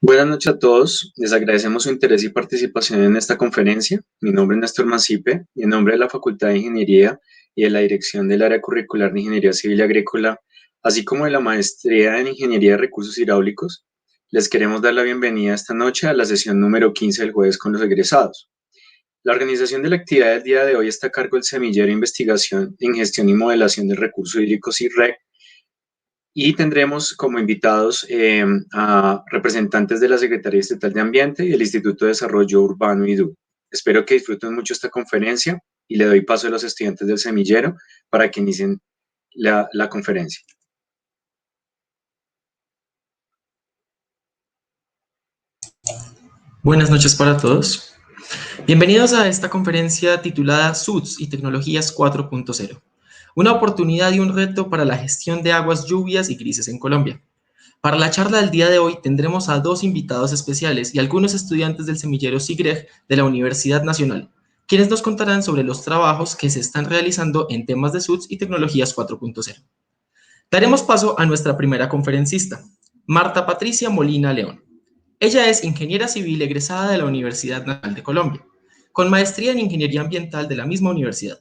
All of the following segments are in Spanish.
Buenas noches a todos. Les agradecemos su interés y participación en esta conferencia. Mi nombre es Néstor Mancipe y en nombre de la Facultad de Ingeniería y de la Dirección del Área Curricular de Ingeniería Civil y Agrícola, así como de la Maestría en Ingeniería de Recursos Hidráulicos, les queremos dar la bienvenida esta noche a la sesión número 15 del Jueves con los egresados. La organización de la actividad del día de hoy está a cargo del Semillero de Investigación en Gestión y Modelación de Recursos Hídricos (IRREC), y tendremos como invitados a representantes de la Secretaría Estatal de Ambiente y el Instituto de Desarrollo Urbano (IDU). Espero que disfruten mucho esta conferencia y le doy paso a los estudiantes del semillero para que inicien la conferencia. Buenas noches para todos. Bienvenidos a esta conferencia titulada SUDS y Tecnologías 4.0, una oportunidad y un reto para la gestión de aguas lluvias y grises en Colombia. Para la charla del día de hoy tendremos a dos invitados especiales y algunos estudiantes del semillero SIGREG de la Universidad Nacional, quienes nos contarán sobre los trabajos que se están realizando en temas de SUDS y Tecnologías 4.0. Daremos paso a nuestra primera conferencista, Marta Patricia Molina León. Ella es ingeniera civil egresada de la Universidad Nacional de Colombia, con maestría en Ingeniería Ambiental de la misma universidad.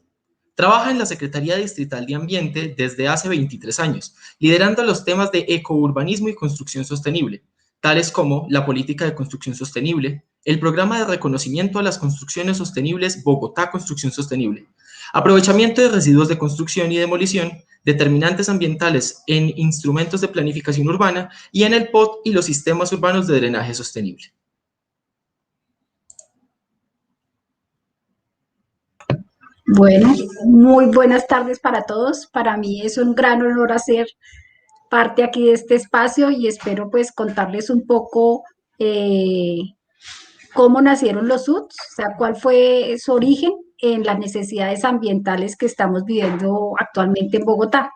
Trabaja en la Secretaría Distrital de Ambiente desde hace 23 años, liderando los temas de ecourbanismo y construcción sostenible, tales como la política de construcción sostenible, el programa de reconocimiento a las construcciones sostenibles Bogotá Construcción Sostenible, aprovechamiento de residuos de construcción y demolición, determinantes ambientales en instrumentos de planificación urbana y en el POT y los sistemas urbanos de drenaje sostenible. Bueno, muy buenas tardes para todos. Para mí es un gran honor hacer parte aquí de este espacio y espero pues contarles un poco cómo nacieron los SUDS, o sea, cuál fue su origen en las necesidades ambientales que estamos viviendo actualmente en Bogotá.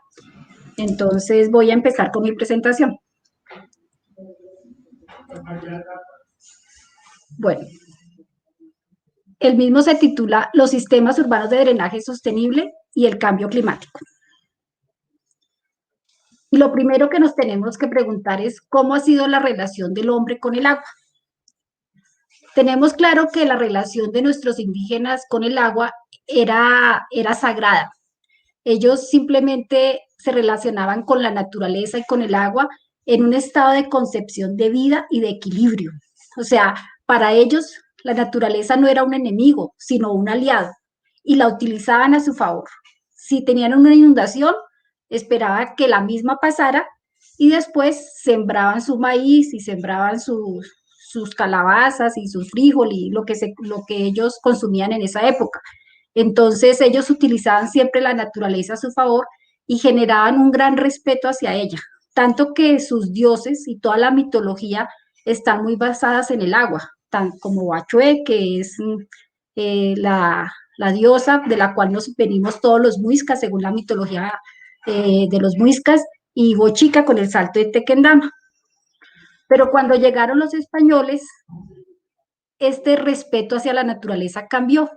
Entonces voy a empezar con mi presentación. Bueno, el mismo se titula Los sistemas urbanos de drenaje sostenible y el cambio climático. Y lo primero que nos tenemos que preguntar es cómo ha sido la relación del hombre con el agua. Tenemos claro que la relación de nuestros indígenas con el agua era sagrada. Ellos simplemente se relacionaban con la naturaleza y con el agua en un estado de concepción de vida y de equilibrio. O sea, para ellos la naturaleza no era un enemigo, sino un aliado, y la utilizaban a su favor. Si tenían una inundación, esperaban que la misma pasara y después sembraban su maíz y sembraban sus calabazas y su frijol y lo que ellos consumían en esa época. Entonces ellos utilizaban siempre la naturaleza a su favor y generaban un gran respeto hacia ella, tanto que sus dioses y toda la mitología están muy basadas en el agua, tan como Bachué, que es la diosa de la cual nos venimos todos los muiscas, según la mitología de los muiscas, y Bochica con el salto de Tequendama. Pero cuando llegaron los españoles, este respeto hacia la naturaleza cambió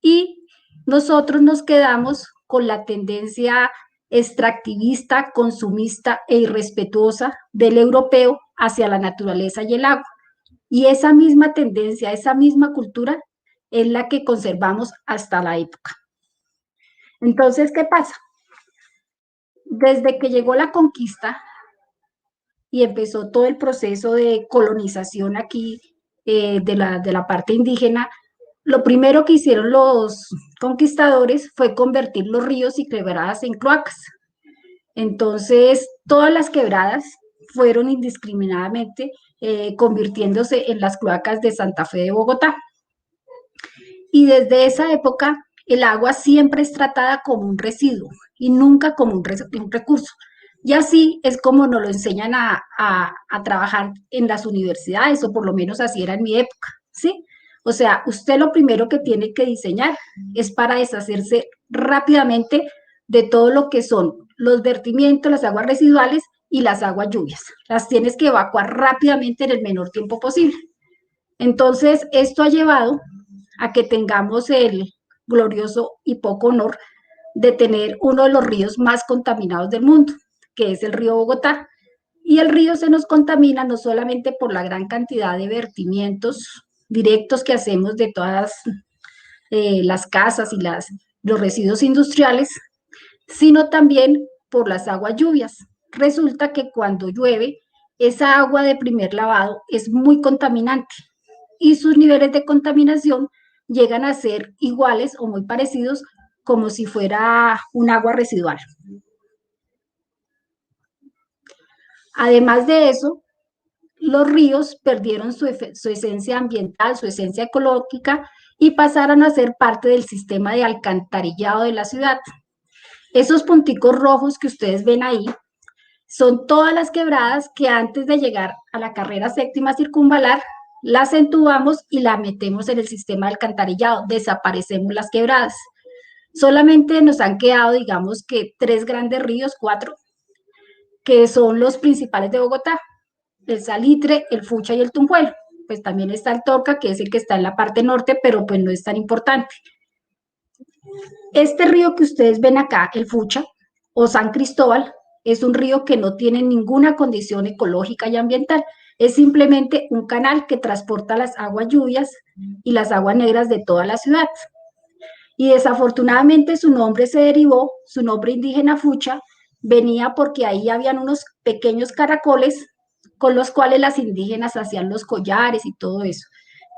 y nosotros nos quedamos con la tendencia extractivista, consumista e irrespetuosa del europeo hacia la naturaleza y el agua. Y esa misma tendencia, esa misma cultura es la que conservamos hasta la época. Entonces, ¿qué pasa? Desde que llegó la conquista y empezó todo el proceso de colonización aquí de la parte indígena, lo primero que hicieron los conquistadores fue convertir los ríos y quebradas en cloacas. Entonces, todas las quebradas fueron indiscriminadamente convirtiéndose en las cloacas de Santa Fe de Bogotá. Y desde esa época, el agua siempre es tratada como un residuo y nunca como un recurso. Y así es como nos lo enseñan a trabajar en las universidades, o por lo menos así era en mi época, ¿sí? O sea, usted lo primero que tiene que diseñar es para deshacerse rápidamente de todo lo que son los vertimientos, las aguas residuales y las aguas lluvias. Las tienes que evacuar rápidamente en el menor tiempo posible. Entonces, esto ha llevado a que tengamos el glorioso y poco honor de tener uno de los ríos más contaminados del mundo, que es el río Bogotá. Y el río se nos contamina no solamente por la gran cantidad de vertimientos directos que hacemos de todas las casas y los residuos industriales, sino también por las aguas lluvias. Resulta que cuando llueve, esa agua de primer lavado es muy contaminante y sus niveles de contaminación llegan a ser iguales o muy parecidos como si fuera un agua residual. Además de eso, los ríos perdieron su esencia ambiental, su esencia ecológica y pasaron a ser parte del sistema de alcantarillado de la ciudad. Esos punticos rojos que ustedes ven ahí son todas las quebradas que antes de llegar a la carrera séptima circunvalar, las entubamos y la metemos en el sistema de alcantarillado, desaparecemos las quebradas. Solamente nos han quedado, digamos que 3 grandes ríos, 4, que son los principales de Bogotá, el Salitre, el Fucha y el Tunjuelo. Pues también está el Torca, que es el que está en la parte norte, pero pues no es tan importante. Este río que ustedes ven acá, el Fucha o San Cristóbal, es un río que no tiene ninguna condición ecológica y ambiental. Es simplemente un canal que transporta las aguas lluvias y las aguas negras de toda la ciudad. Y desafortunadamente su nombre se derivó, su nombre indígena Fucha, venía porque ahí habían unos pequeños caracoles con los cuales las indígenas hacían los collares y todo eso.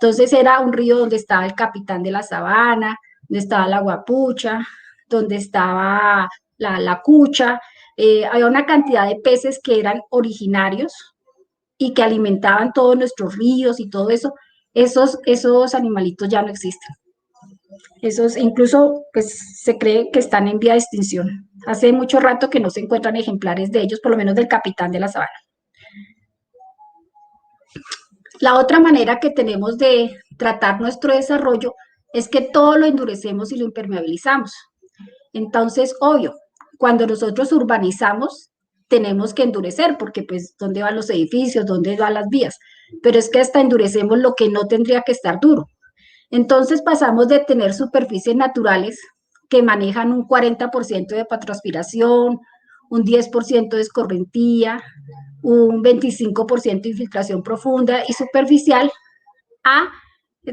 Entonces era un río donde estaba el capitán de la sabana, donde estaba la guapucha, donde estaba la cucha, había una cantidad de peces que eran originarios y que alimentaban todos nuestros ríos y todo eso. Esos animalitos ya no existen. Esos incluso pues, se cree que están en vía de extinción. Hace mucho rato que no se encuentran ejemplares de ellos, por lo menos del capitán de la sabana. La otra manera que tenemos de tratar nuestro desarrollo es que todo lo endurecemos y lo impermeabilizamos. Entonces, obvio, cuando nosotros urbanizamos, tenemos que endurecer, porque pues, ¿dónde van los edificios? ¿Dónde van las vías? Pero es que hasta endurecemos lo que no tendría que estar duro. Entonces pasamos de tener superficies naturales que manejan un 40% de evapotranspiración, un 10% de escorrentía, un 25% de infiltración profunda y superficial, a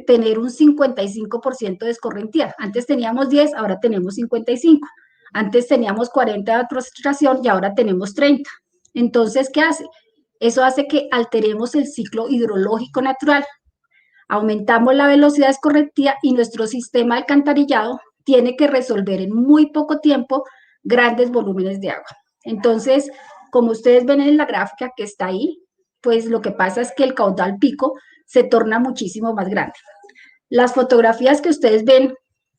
tener un 55% de escorrentía. Antes teníamos 10, ahora tenemos 55. Antes teníamos 40 de evapotranspiración y ahora tenemos 30. Entonces, ¿qué hace? Eso hace que alteremos el ciclo hidrológico natural. Aumentamos la velocidad de escorrentía y nuestro sistema de alcantarillado tiene que resolver en muy poco tiempo grandes volúmenes de agua. Entonces, como ustedes ven en la gráfica que está ahí, pues lo que pasa es que el caudal pico se torna muchísimo más grande. Las fotografías que ustedes ven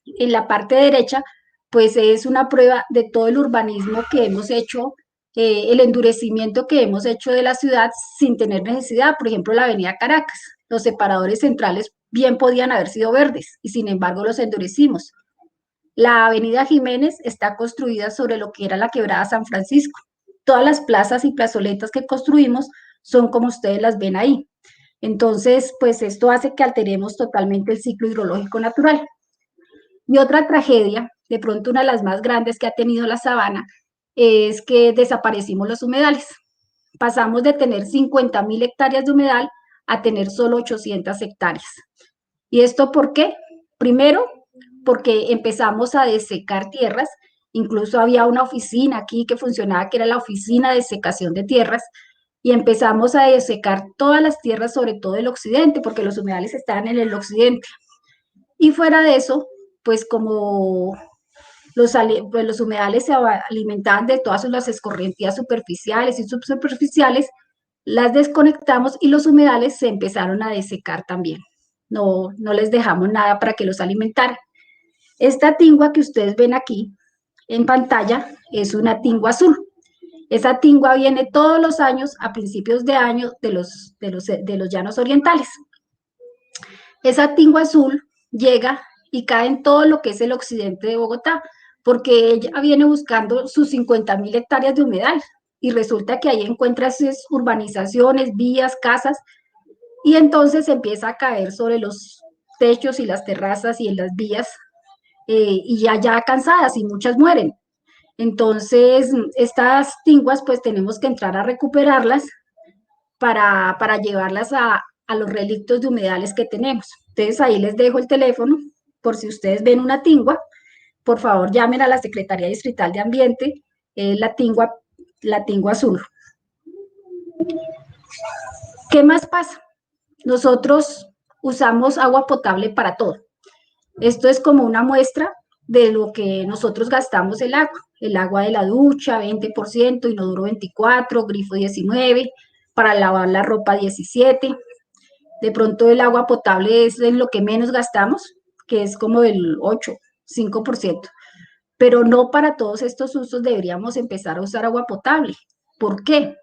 en la parte derecha, pues es una prueba de todo el urbanismo que hemos hecho, el endurecimiento que hemos hecho de la ciudad sin tener necesidad. Por ejemplo, la avenida Caracas, los separadores centrales bien podían haber sido verdes y sin embargo los endurecimos. La avenida Jiménez está construida sobre lo que era la quebrada San Francisco. Todas las plazas y plazoletas que construimos son como ustedes las ven ahí. Entonces, pues esto hace que alteremos totalmente el ciclo hidrológico natural. Y otra tragedia, de pronto una de las más grandes que ha tenido la sabana, es que desaparecimos los humedales. Pasamos de tener 50.000 hectáreas de humedal a tener solo 800 hectáreas. ¿Y esto por qué? Primero, porque empezamos a desecar tierras, incluso había una oficina aquí que funcionaba, que era la oficina de secación de tierras, y empezamos a desecar todas las tierras, sobre todo el occidente, porque los humedales estaban en el occidente. Y fuera de eso, pues como los humedales se alimentaban de todas las escorrentías superficiales y subsuperficiales, las desconectamos y los humedales se empezaron a desecar también. No les dejamos nada para que los alimentaran. Esta tingua que ustedes ven aquí en pantalla es una tingua azul. Esa tingua viene todos los años, a principios de año, de los llanos orientales. Esa tingua azul llega y cae en todo lo que es el occidente de Bogotá, porque ella viene buscando sus 50.000 hectáreas de humedal y resulta que ahí encuentra sus urbanizaciones, vías, casas, y entonces empieza a caer sobre los techos y las terrazas y en las vías, y ya cansadas, y muchas mueren. Entonces, estas tinguas, pues tenemos que entrar a recuperarlas para llevarlas a los relictos de humedales que tenemos. Entonces, ahí les dejo el teléfono, por si ustedes ven una tingua, por favor llamen a la Secretaría Distrital de Ambiente, la tingua azul. ¿Qué más pasa? Nosotros usamos agua potable para todo. Esto es como una muestra de lo que nosotros gastamos el agua de la ducha 20%, inodoro 24%, grifo 19%, para lavar la ropa 17%. De pronto el agua potable es en lo que menos gastamos, que es como el 8, 5%. Pero no para todos estos usos deberíamos empezar a usar agua potable. ¿Por qué?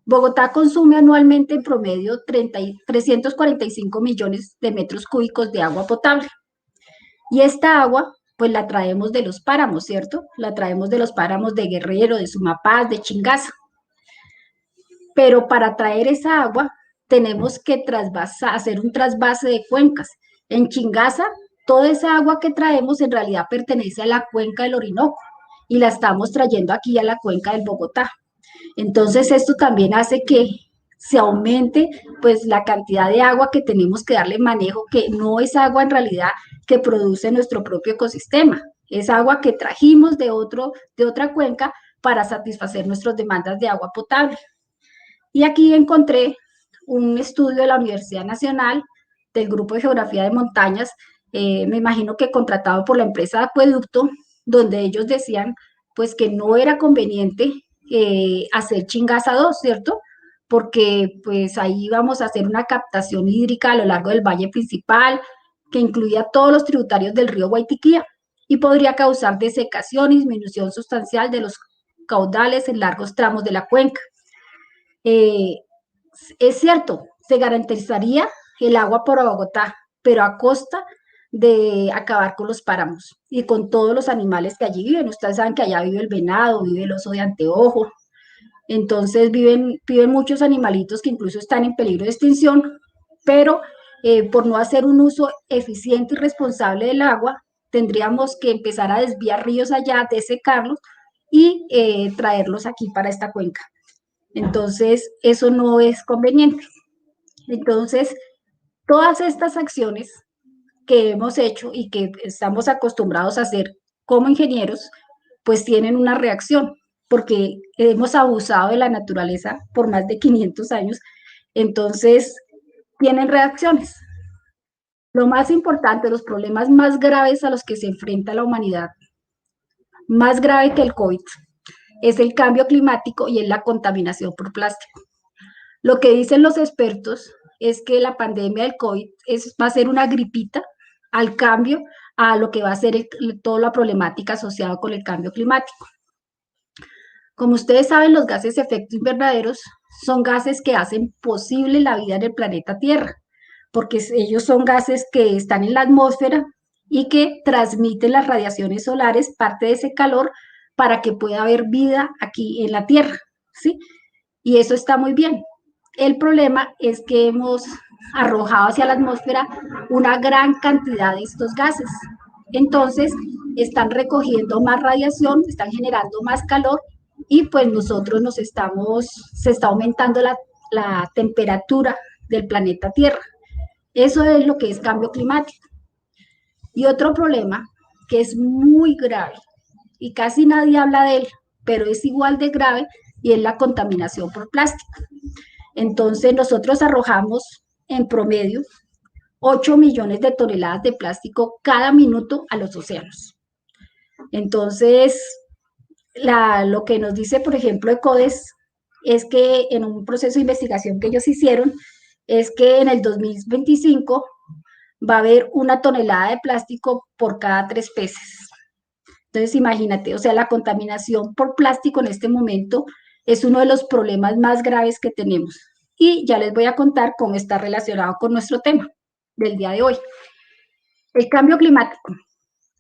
Bogotá consume anualmente en promedio 345 millones de metros cúbicos de agua potable. Y esta agua, pues la traemos de los páramos, ¿cierto? La traemos de los páramos de Guerrero, de Sumapaz, de Chingaza. Pero para traer esa agua, tenemos que hacer un trasvase de cuencas. En Chingaza, toda esa agua que traemos en realidad pertenece a la cuenca del Orinoco y la estamos trayendo aquí a la cuenca del Bogotá. Entonces, esto también hace que se aumente pues la cantidad de agua que tenemos que darle manejo, que no es agua en realidad que produce nuestro propio ecosistema, es agua que trajimos de otra cuenca para satisfacer nuestras demandas de agua potable. Y aquí encontré un estudio de la Universidad Nacional del Grupo de Geografía de Montañas, me imagino que contratado por la empresa de Acueducto, donde ellos decían pues que no era conveniente hacer Chingaza 2, ¿cierto? Porque pues ahí vamos a hacer una captación hídrica a lo largo del valle principal, que incluía todos los tributarios del río Guaitiquía, y podría causar desecación y disminución sustancial de los caudales en largos tramos de la cuenca. Es cierto, se garantizaría el agua por Bogotá, pero a costa de acabar con los páramos y con todos los animales que allí viven. Ustedes saben que allá vive el venado, vive el oso de anteojo, entonces viven muchos animalitos que incluso están en peligro de extinción, pero por no hacer un uso eficiente y responsable del agua, tendríamos que empezar a desviar ríos allá, desecarlos y traerlos aquí para esta cuenca. Entonces, eso no es conveniente. Entonces, todas estas acciones que hemos hecho y que estamos acostumbrados a hacer como ingenieros, pues tienen una reacción, porque hemos abusado de la naturaleza por más de 500 años, entonces tienen reacciones. Lo más importante, los problemas más graves a los que se enfrenta la humanidad, más grave que el COVID, es el cambio climático y es la contaminación por plástico. Lo que dicen los expertos es que la pandemia del COVID va a ser una gripita al cambio a lo que va a ser toda la problemática asociada con el cambio climático. Como ustedes saben, los gases de efecto invernaderos son gases que hacen posible la vida en el planeta Tierra, porque ellos son gases que están en la atmósfera y que transmiten las radiaciones solares, parte de ese calor, para que pueda haber vida aquí en la Tierra, ¿sí? Y eso está muy bien. El problema es que hemos arrojado hacia la atmósfera una gran cantidad de estos gases. Entonces, están recogiendo más radiación, están generando más calor y pues nosotros se está aumentando la temperatura del planeta Tierra. Eso es lo que es cambio climático. Y otro problema que es muy grave y casi nadie habla de él, pero es igual de grave, y es la contaminación por plástico. Entonces nosotros arrojamos en promedio 8 millones de toneladas de plástico cada minuto a los océanos. Entonces, lo que nos dice, por ejemplo, ECODES, es que en un proceso de investigación que ellos hicieron, es que en el 2025 va a haber 1 tonelada de plástico por cada 3 peces. Entonces, imagínate, o sea, la contaminación por plástico en este momento es uno de los problemas más graves que tenemos. Y ya les voy a contar cómo está relacionado con nuestro tema del día de hoy. El cambio climático.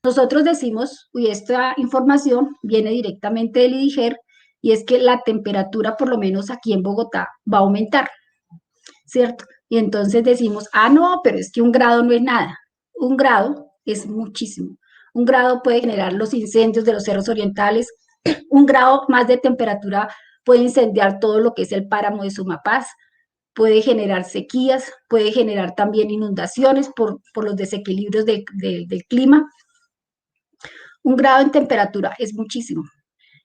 Nosotros decimos, y esta información viene directamente del IDIGER, y es que la temperatura, por lo menos aquí en Bogotá, va a aumentar, ¿cierto? Y entonces decimos, no, pero es que 1 grado no es nada. 1 grado es muchísimo. 1 grado puede generar los incendios de los cerros orientales, Un grado más de temperatura puede incendiar todo lo que es el páramo de Sumapaz, puede generar sequías, puede generar también inundaciones por los desequilibrios del clima. Un grado en temperatura es muchísimo.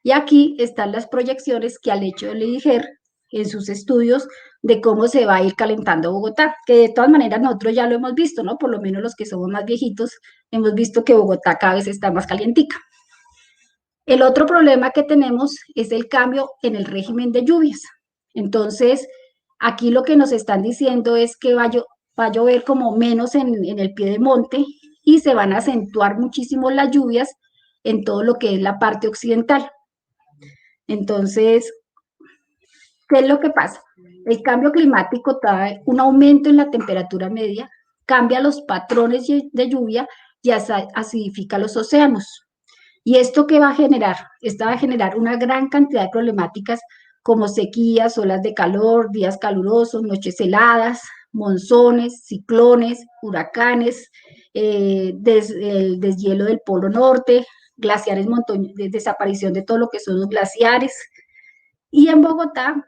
Y aquí están las proyecciones que ha hecho el IDIGER en sus estudios de cómo se va a ir calentando Bogotá, que de todas maneras nosotros ya lo hemos visto, ¿no? Por lo menos los que somos más viejitos, hemos visto que Bogotá cada vez está más calientica. El otro problema que tenemos es el cambio en el régimen de lluvias. Entonces, aquí lo que nos están diciendo es que va a llover como menos en el pie de monte y se van a acentuar muchísimo las lluvias en todo lo que es la parte occidental. Entonces, ¿qué es lo que pasa? El cambio climático trae un aumento en la temperatura media, cambia los patrones de lluvia y acidifica los océanos. ¿Y esto qué va a generar? Esto va a generar una gran cantidad de problemáticas como sequías, olas de calor, días calurosos, noches heladas, monzones, ciclones, huracanes, el deshielo del Polo Norte, glaciares, desaparición de todo lo que son los glaciares. Y en Bogotá,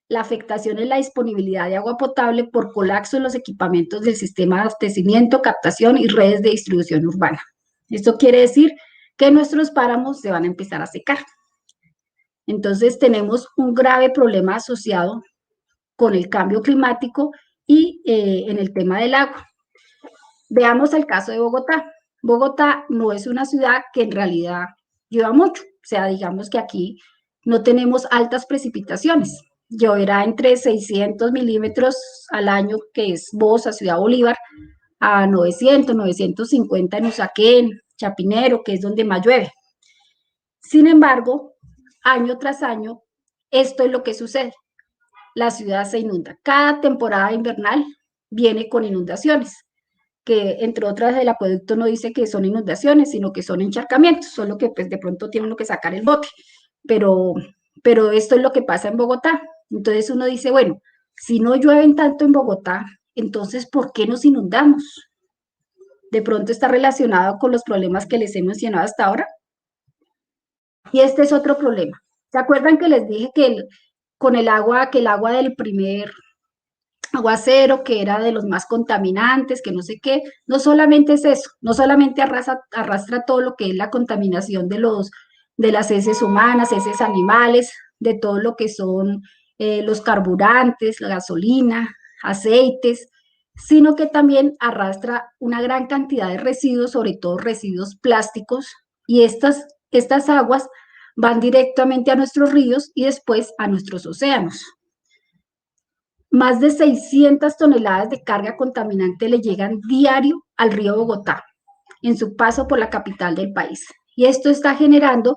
la afectación en la disponibilidad de agua potable por colapso en los equipamientos del sistema de abastecimiento, captación y redes de distribución urbana. Esto quiere decir que nuestros páramos se van a empezar a secar. Entonces tenemos un grave problema asociado con el cambio climático y en el tema del agua. Veamos el caso de Bogotá. Bogotá no es una ciudad que en realidad llueva mucho, o sea, digamos que aquí no tenemos altas precipitaciones. Lloverá entre 600 milímetros al año, que es Bosa, Ciudad Bolívar, a 900, 950 en Usaquén, Chapinero, que es donde más llueve. Sin embargo, año tras año, esto es lo que sucede. La ciudad se inunda. Cada temporada invernal viene con inundaciones, que entre otras el acueducto no dice que son inundaciones, sino que son encharcamientos, solo que pues de pronto tiene uno que sacar el bote. Pero esto es lo que pasa en Bogotá. Entonces uno dice, bueno, si no llueven tanto en Bogotá, entonces ¿por qué nos inundamos? De pronto está relacionado con los problemas que les he mencionado hasta ahora. Y este es otro problema. ¿Se acuerdan que les dije que con el agua, que el agua del primer aguacero, que era de los más contaminantes, que no sé qué? No solamente es eso, no solamente arrastra todo lo que es la contaminación de las heces humanas, heces animales, de todo lo que son los carburantes, la gasolina, aceites, sino que también arrastra una gran cantidad de residuos, sobre todo residuos plásticos, y estas aguas van directamente a nuestros ríos y después a nuestros océanos. Más de 600 toneladas de carga contaminante le llegan diario al río Bogotá en su paso por la capital del país. Y esto está generando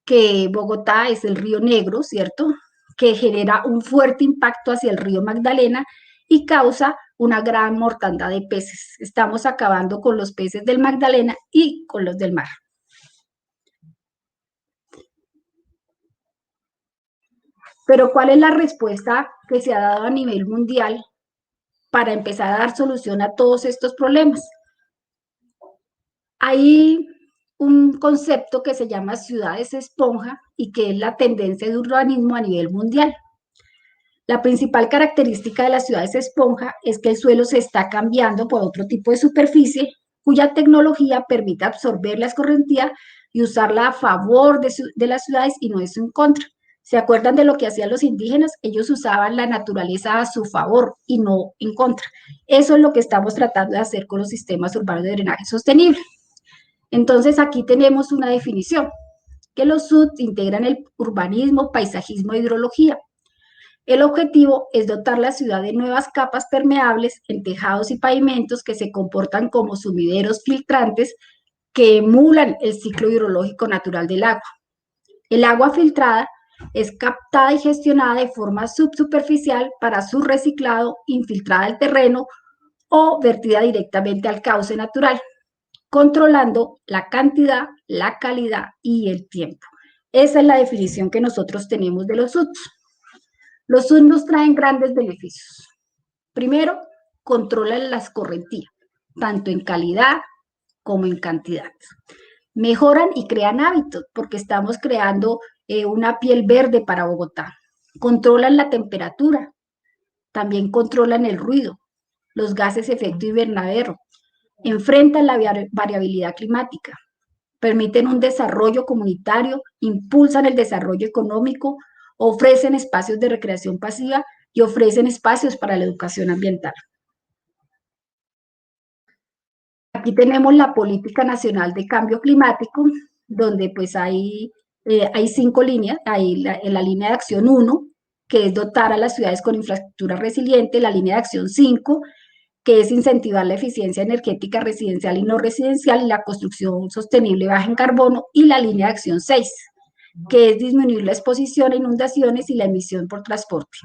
que Bogotá es el río Negro, ¿cierto? Que genera un fuerte impacto hacia el río Magdalena y causa una gran mortandad de peces. Estamos acabando con los peces del Magdalena y con los del mar. Pero ¿cuál es la respuesta que se ha dado a nivel mundial para empezar a dar solución a todos estos problemas? Hay un concepto que se llama ciudades esponja y que es la tendencia de urbanismo a nivel mundial. La principal característica de las ciudades esponja es que el suelo se está cambiando por otro tipo de superficie cuya tecnología permite absorber la escorrentía y usarla a favor de las ciudades y no es en contra. ¿Se acuerdan de lo que hacían los indígenas? Ellos usaban la naturaleza a su favor y no en contra. Eso es lo que estamos tratando de hacer con los sistemas urbanos de drenaje sostenible. Entonces aquí tenemos una definición, que los SUD integran el urbanismo, paisajismo e hidrología. El objetivo es dotar la ciudad de nuevas capas permeables en tejados y pavimentos que se comportan como sumideros filtrantes que emulan el ciclo hidrológico natural del agua. El agua filtrada es captada y gestionada de forma subsuperficial para su reciclado, infiltrada al terreno o vertida directamente al cauce natural, controlando la cantidad, la calidad y el tiempo. Esa es la definición que nosotros tenemos de los SUDs. Los SUDs nos traen grandes beneficios. Primero, controlan la escorrentía, tanto en calidad como en cantidad. Mejoran y crean hábitos, porque estamos creando una piel verde para Bogotá. Controlan la temperatura, también controlan el ruido, los gases de efecto invernadero, enfrentan la variabilidad climática, permiten un desarrollo comunitario, impulsan el desarrollo económico, ofrecen espacios de recreación pasiva y ofrecen espacios para la educación ambiental. Aquí tenemos la Política Nacional de Cambio Climático, donde pues hay 5 líneas. Hay la línea de acción 1, que es dotar a las ciudades con infraestructura resiliente; la línea de acción 5, que es incentivar la eficiencia energética residencial y no residencial y la construcción sostenible baja en carbono; y la línea de acción 6, que es disminuir la exposición a inundaciones y la emisión por transporte.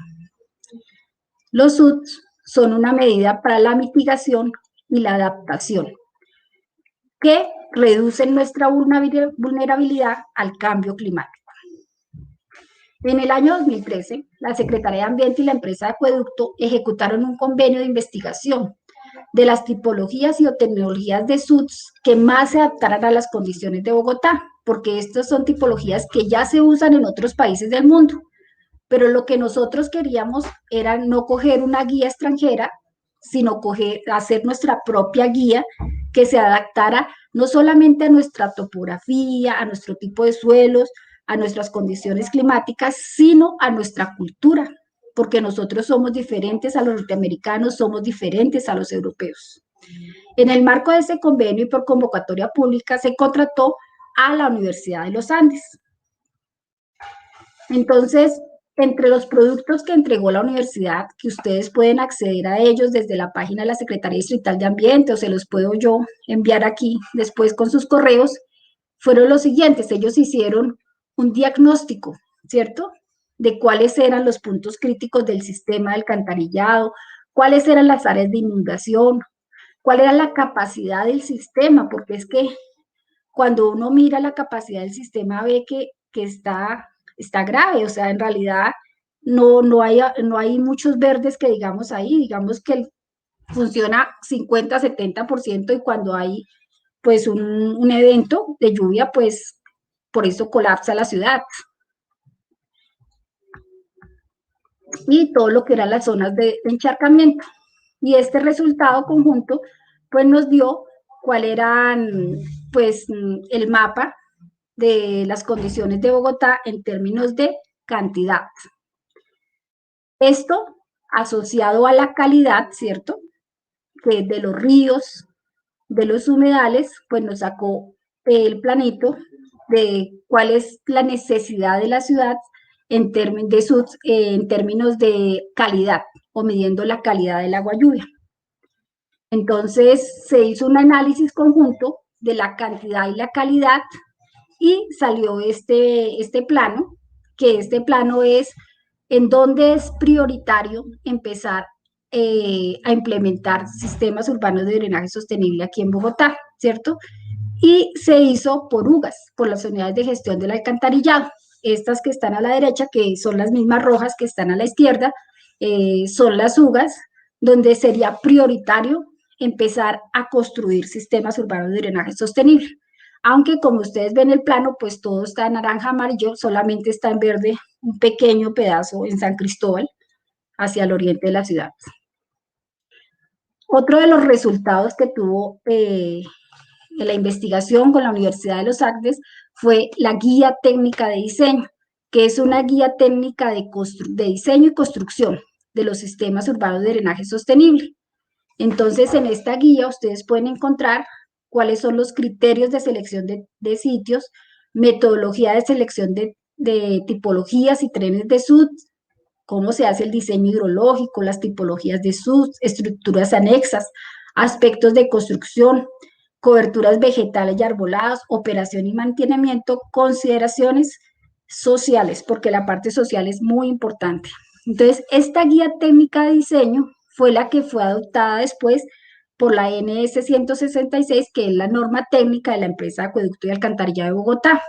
Los SUTs son una medida para la mitigación y la adaptación, que reducen nuestra vulnerabilidad al cambio climático. En el año 2013, la Secretaría de Ambiente y la empresa de Acueducto ejecutaron un convenio de investigación de las tipologías y o tecnologías de SUTs que más se adaptaran a las condiciones de Bogotá, porque estas son tipologías que ya se usan en otros países del mundo. Pero lo que nosotros queríamos era no coger una guía extranjera, sino hacer nuestra propia guía que se adaptara no solamente a nuestra topografía, a nuestro tipo de suelos, a nuestras condiciones climáticas, sino a nuestra cultura, porque nosotros somos diferentes a los norteamericanos, somos diferentes a los europeos. En el marco de ese convenio y por convocatoria pública se contrató a la Universidad de los Andes. Entonces, entre los productos que entregó la universidad, que ustedes pueden acceder a ellos desde la página de la Secretaría Distrital de Ambiente, o se los puedo yo enviar aquí después con sus correos, fueron los siguientes. Ellos hicieron un diagnóstico, ¿cierto?, de cuáles eran los puntos críticos del sistema de alcantarillado, cuáles eran las áreas de inundación, cuál era la capacidad del sistema, porque es que cuando uno mira la capacidad del sistema ve que está grave. O sea, en realidad no hay muchos verdes que digamos ahí. Digamos que funciona 50-70%, y cuando hay pues un evento de lluvia, pues por eso colapsa la ciudad. Y todo lo que eran las zonas de encharcamiento. Y este resultado conjunto pues nos dio cuál eran pues el mapa de las condiciones de Bogotá en términos de cantidad. Esto asociado a la calidad, ¿cierto?, que de los ríos, de los humedales, pues nos sacó el planito de cuál es la necesidad de la ciudad en términos de calidad, o midiendo la calidad del agua lluvia. Entonces se hizo un análisis conjunto de la cantidad y la calidad y salió este plano, que este plano es en donde es prioritario empezar a implementar sistemas urbanos de drenaje sostenible aquí en Bogotá, ¿cierto? Y se hizo por UGAS, por las unidades de gestión del alcantarillado. Estas que están a la derecha, que son las mismas rojas que están a la izquierda, son las UGAS, donde sería prioritario empezar a construir sistemas urbanos de drenaje sostenible. Aunque como ustedes ven el plano, pues todo está en naranja amarillo, solamente está en verde un pequeño pedazo en San Cristóbal, hacia el oriente de la ciudad. Otro de los resultados que tuvo la investigación con la Universidad de los Andes fue la guía técnica de diseño, que es una guía técnica de diseño y construcción de los sistemas urbanos de drenaje sostenible. Entonces, en esta guía ustedes pueden encontrar cuáles son los criterios de selección de sitios, metodología de selección de tipologías y trenes de SUT, cómo se hace el diseño hidrológico, las tipologías de SUT, estructuras anexas, aspectos de construcción, coberturas vegetales y arboladas, operación y mantenimiento, consideraciones sociales, porque la parte social es muy importante. Entonces, esta guía técnica de diseño fue la que fue adoptada después por la NS 166, que es la norma técnica de la empresa de Acueducto y Alcantarillado de Bogotá.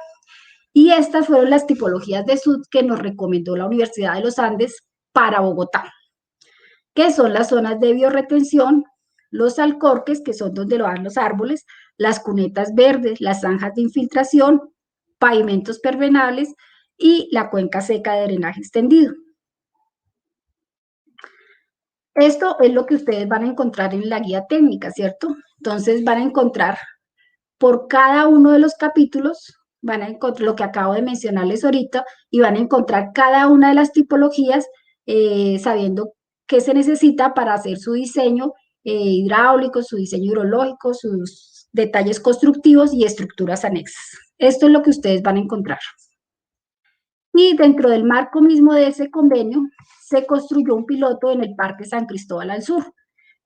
Y estas fueron las tipologías de SUT que nos recomendó la Universidad de los Andes para Bogotá, que son las zonas de biorretención, los alcorques, que son donde lo dan los árboles, las cunetas verdes, las zanjas de infiltración, pavimentos permeables y la cuenca seca de drenaje extendido. Esto es lo que ustedes van a encontrar en la guía técnica, ¿cierto? Entonces van a encontrar por cada uno de los capítulos, van a encontrar lo que acabo de mencionarles ahorita y van a encontrar cada una de las tipologías sabiendo qué se necesita para hacer su diseño hidráulico, su diseño hidrológico, sus detalles constructivos y estructuras anexas. Esto es lo que ustedes van a encontrar. Y dentro del marco mismo de ese convenio, se construyó un piloto en el Parque San Cristóbal al Sur.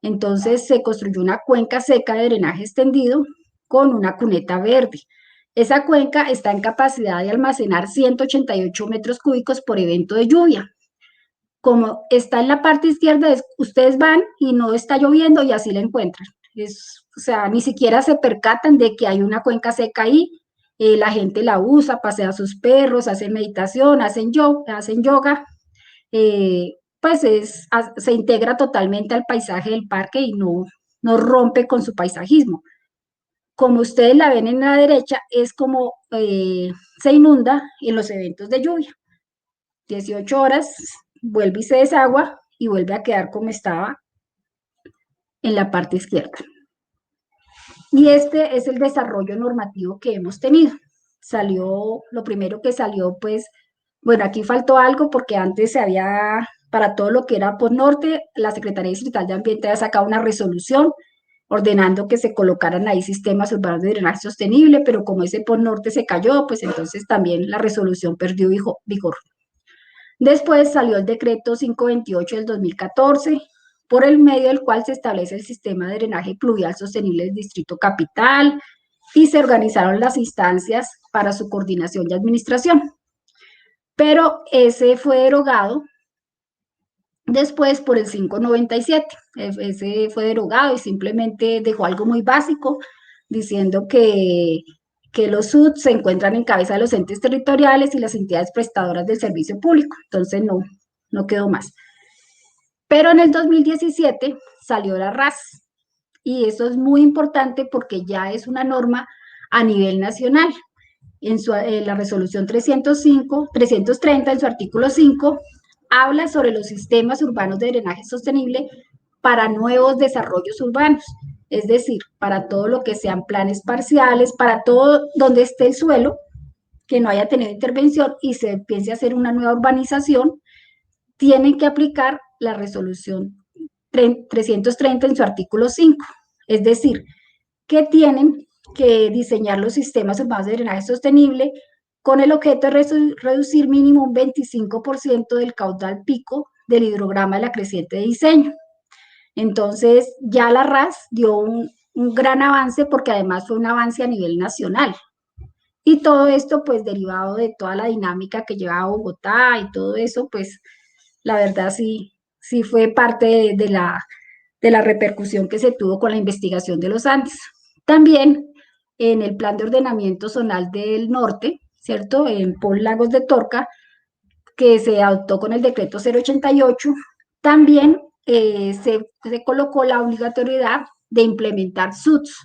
Entonces, se construyó una cuenca seca de drenaje extendido con una cuneta verde. Esa cuenca está en capacidad de almacenar 188 metros cúbicos por evento de lluvia. Como está en la parte izquierda, ustedes van y no está lloviendo y así la encuentran. O sea, ni siquiera se percatan de que hay una cuenca seca ahí. La gente la usa, pasea a sus perros, hacen meditación, hacen yoga. Pues se integra totalmente al paisaje del parque y no rompe con su paisajismo. Como ustedes la ven en la derecha, es como se inunda en los eventos de lluvia. 18 horas, vuelve y se desagua y vuelve a quedar como estaba en la parte izquierda. Y este es el desarrollo normativo que hemos tenido. Lo primero que salió, pues, bueno, aquí faltó algo porque antes para todo lo que era por norte, la Secretaría Distrital de Ambiente había sacado una resolución ordenando que se colocaran ahí sistemas urbanos de drenaje sostenible, pero como ese por norte se cayó, pues entonces también la resolución perdió vigor. Después salió el decreto 528 del 2014, por el medio del cual se establece el sistema de drenaje pluvial sostenible del Distrito Capital y se organizaron las instancias para su coordinación y administración. Pero ese fue derogado después por el 597. Ese fue derogado y simplemente dejó algo muy básico diciendo que los SUD se encuentran en cabeza de los entes territoriales y las entidades prestadoras del servicio público. Entonces no quedó más. Pero en el 2017 salió la RAS y eso es muy importante porque ya es una norma a nivel nacional. En la resolución 330, en su artículo 5, habla sobre los sistemas urbanos de drenaje sostenible para nuevos desarrollos urbanos, es decir, para todo lo que sean planes parciales, para todo donde esté el suelo, que no haya tenido intervención y se piense hacer una nueva urbanización, tienen que aplicar la resolución 330 en su artículo 5, es decir, que tienen que diseñar los sistemas urbanos de drenaje sostenible con el objeto de reducir mínimo un 25% del caudal pico del hidrograma de la creciente de diseño. Entonces, ya la RAS dio un gran avance porque además fue un avance a nivel nacional. Y todo esto, pues, derivado de toda la dinámica que lleva Bogotá y todo eso, pues, la verdad sí fue parte de la repercusión que se tuvo con la investigación de los Andes. También en el Plan de Ordenamiento Zonal del Norte, ¿cierto? En Pol Lagos de Torca, que se adoptó con el decreto 088, también se colocó la obligatoriedad de implementar SUTS.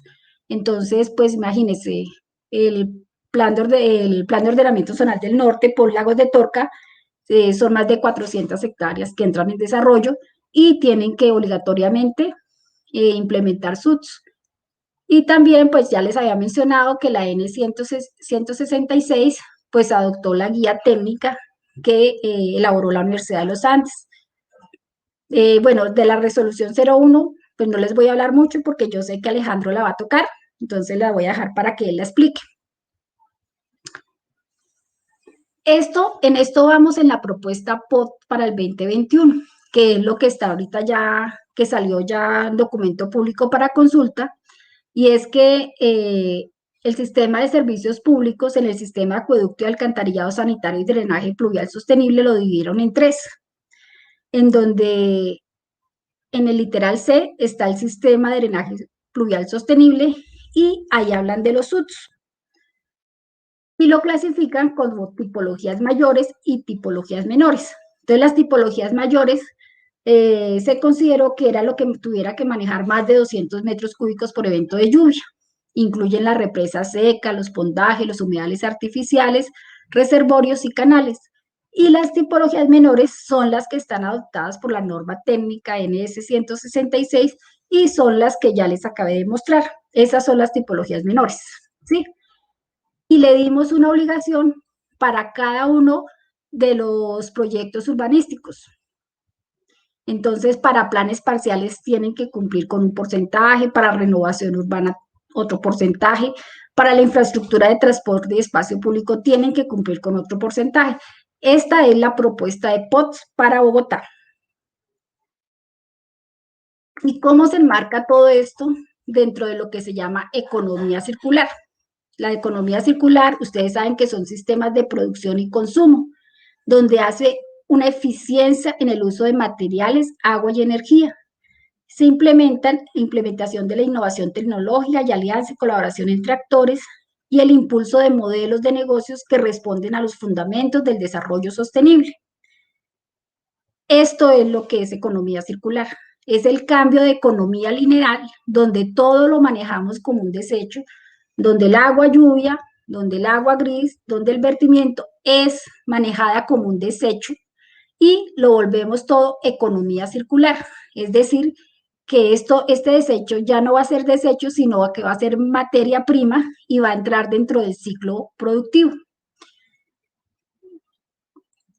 Entonces, pues imagínense, el plan de Ordenamiento Zonal del Norte, Pol Lagos de Torca, son más de 400 hectáreas que entran en desarrollo y tienen que obligatoriamente implementar SUTS. Y también, pues ya les había mencionado que la N166, pues adoptó la guía técnica que elaboró la Universidad de los Andes. Bueno, de la resolución 01, pues no les voy a hablar mucho porque yo sé que Alejandro la va a tocar, entonces la voy a dejar para que él la explique. En esto vamos en la propuesta POT para el 2021, que es lo que está ahorita ya, que salió ya en documento público para consulta, y es que el sistema de servicios públicos en el sistema de acueducto y alcantarillado sanitario y drenaje pluvial sostenible lo dividieron en 3, en donde en el literal C está el sistema de drenaje pluvial sostenible y ahí hablan de los SUTS. Y lo clasifican como tipologías mayores y tipologías menores. Entonces, las tipologías mayores se consideró que era lo que tuviera que manejar más de 200 metros cúbicos por evento de lluvia. Incluyen la represa seca, los pondajes, los humedales artificiales, reservorios y canales. Y las tipologías menores son las que están adoptadas por la norma técnica NS 166 y son las que ya les acabé de mostrar. Esas son las tipologías menores, ¿sí? Y le dimos una obligación para cada uno de los proyectos urbanísticos. Entonces, para planes parciales tienen que cumplir con un porcentaje, para renovación urbana otro porcentaje, para la infraestructura de transporte y espacio público tienen que cumplir con otro porcentaje. Esta es la propuesta de POTS para Bogotá. ¿Y cómo se enmarca todo esto dentro de lo que se llama economía circular? La economía circular, ustedes saben que son sistemas de producción y consumo, donde hace una eficiencia en el uso de materiales, agua y energía. Se implementación de la innovación tecnológica y alianza y colaboración entre actores y el impulso de modelos de negocios que responden a los fundamentos del desarrollo sostenible. Esto es lo que es economía circular. Es el cambio de economía lineal, donde todo lo manejamos como un desecho, donde el agua lluvia, donde el agua gris, donde el vertimiento es manejada como un desecho y lo volvemos todo economía circular. Es decir, que este desecho ya no va a ser desecho, sino que va a ser materia prima y va a entrar dentro del ciclo productivo.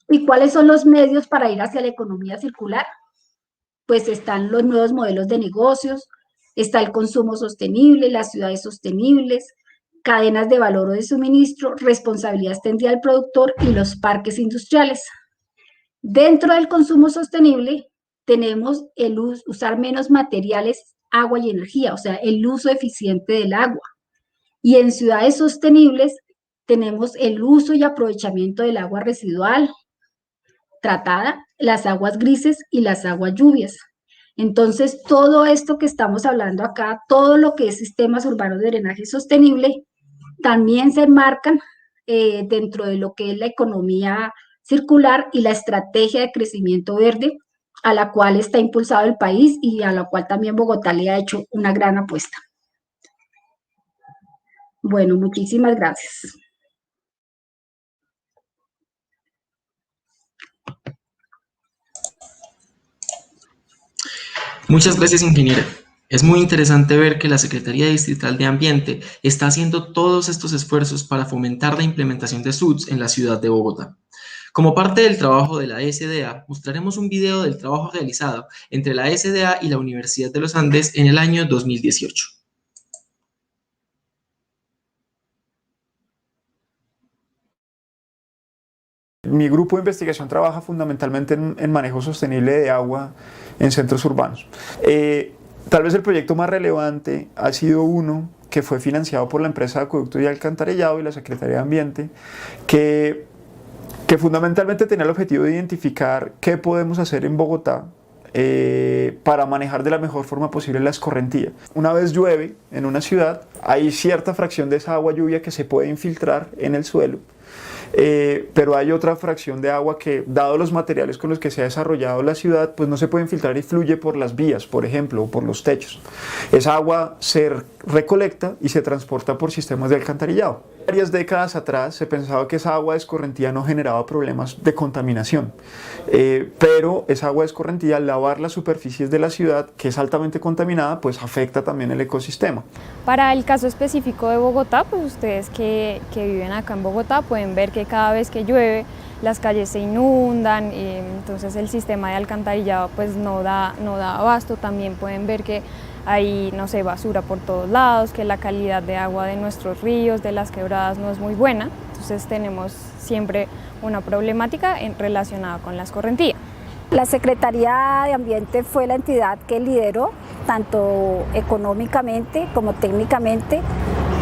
¿Y cuáles son los medios para ir hacia la economía circular? Pues están los nuevos modelos de negocios, está el consumo sostenible, las ciudades sostenibles, cadenas de valor o de suministro, responsabilidad extendida del productor y los parques industriales. Dentro del consumo sostenible tenemos el usar menos materiales, agua y energía, o sea, el uso eficiente del agua. Y en ciudades sostenibles tenemos el uso y aprovechamiento del agua residual tratada, las aguas grises y las aguas lluvias. Entonces, todo esto que estamos hablando acá, todo lo que es sistemas urbanos de drenaje sostenible, también se enmarcan dentro de lo que es la economía circular y la estrategia de crecimiento verde a la cual está impulsado el país y a la cual también Bogotá le ha hecho una gran apuesta. Bueno, muchísimas gracias. Muchas gracias, ingeniera. Es muy interesante ver que la Secretaría Distrital de Ambiente está haciendo todos estos esfuerzos para fomentar la implementación de SUDS en la ciudad de Bogotá. Como parte del trabajo de la SDA, mostraremos un video del trabajo realizado entre la SDA y la Universidad de los Andes en el año 2018. Mi grupo de investigación trabaja fundamentalmente en manejo sostenible de agua en centros urbanos. Tal vez el proyecto más relevante ha sido uno que fue financiado por la empresa de acueducto y alcantarillado y la Secretaría de Ambiente, que fundamentalmente tenía el objetivo de identificar qué podemos hacer en Bogotá para manejar de la mejor forma posible la escorrentía. Una vez llueve en una ciudad, hay cierta fracción de esa agua lluvia que se puede infiltrar en el suelo. Pero hay otra fracción de agua que, dado los materiales con los que se ha desarrollado la ciudad, pues no se puede infiltrar y fluye por las vías, por ejemplo, o por los techos. Esa agua se recolecta y se transporta por sistemas de alcantarillado. Varias décadas atrás se pensaba que esa agua de escorrentía no generaba problemas de contaminación, pero esa agua de escorrentía, al lavar las superficies de la ciudad, que es altamente contaminada, pues afecta también el ecosistema. Para el caso específico de Bogotá, pues ustedes que viven acá en Bogotá pueden ver que cada vez que llueve las calles se inundan, entonces el sistema de alcantarillado pues no da abasto. También pueden ver que hay, no sé, basura por todos lados, que la calidad de agua de nuestros ríos, de las quebradas no es muy buena, entonces tenemos siempre una problemática relacionada con la escorrentía. La Secretaría de Ambiente fue la entidad que lideró, tanto económicamente como técnicamente,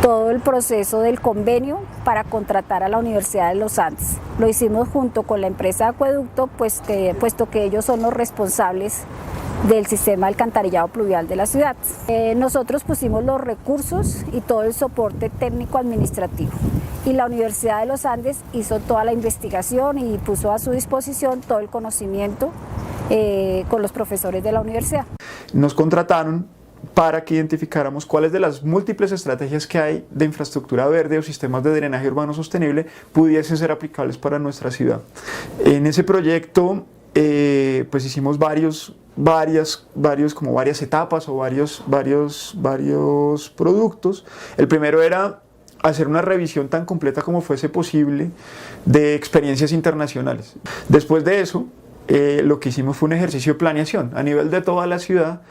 todo el proceso del convenio para contratar a la Universidad de los Andes. Lo hicimos junto con la empresa de acueducto, puesto que ellos son los responsables del sistema de alcantarillado pluvial de la ciudad. Nosotros pusimos los recursos y todo el soporte técnico administrativo y la Universidad de los Andes hizo toda la investigación y puso a su disposición todo el conocimiento con los profesores de la universidad. Nos contrataron para que identificáramos cuáles de las múltiples estrategias que hay de infraestructura verde o sistemas de drenaje urbano sostenible pudiesen ser aplicables para nuestra ciudad. En ese proyecto pues hicimos varias etapas o varios productos. El primero era hacer una revisión tan completa como fuese posible de experiencias internacionales. Después de eso, lo que hicimos fue un ejercicio de planeación a nivel de toda la ciudad,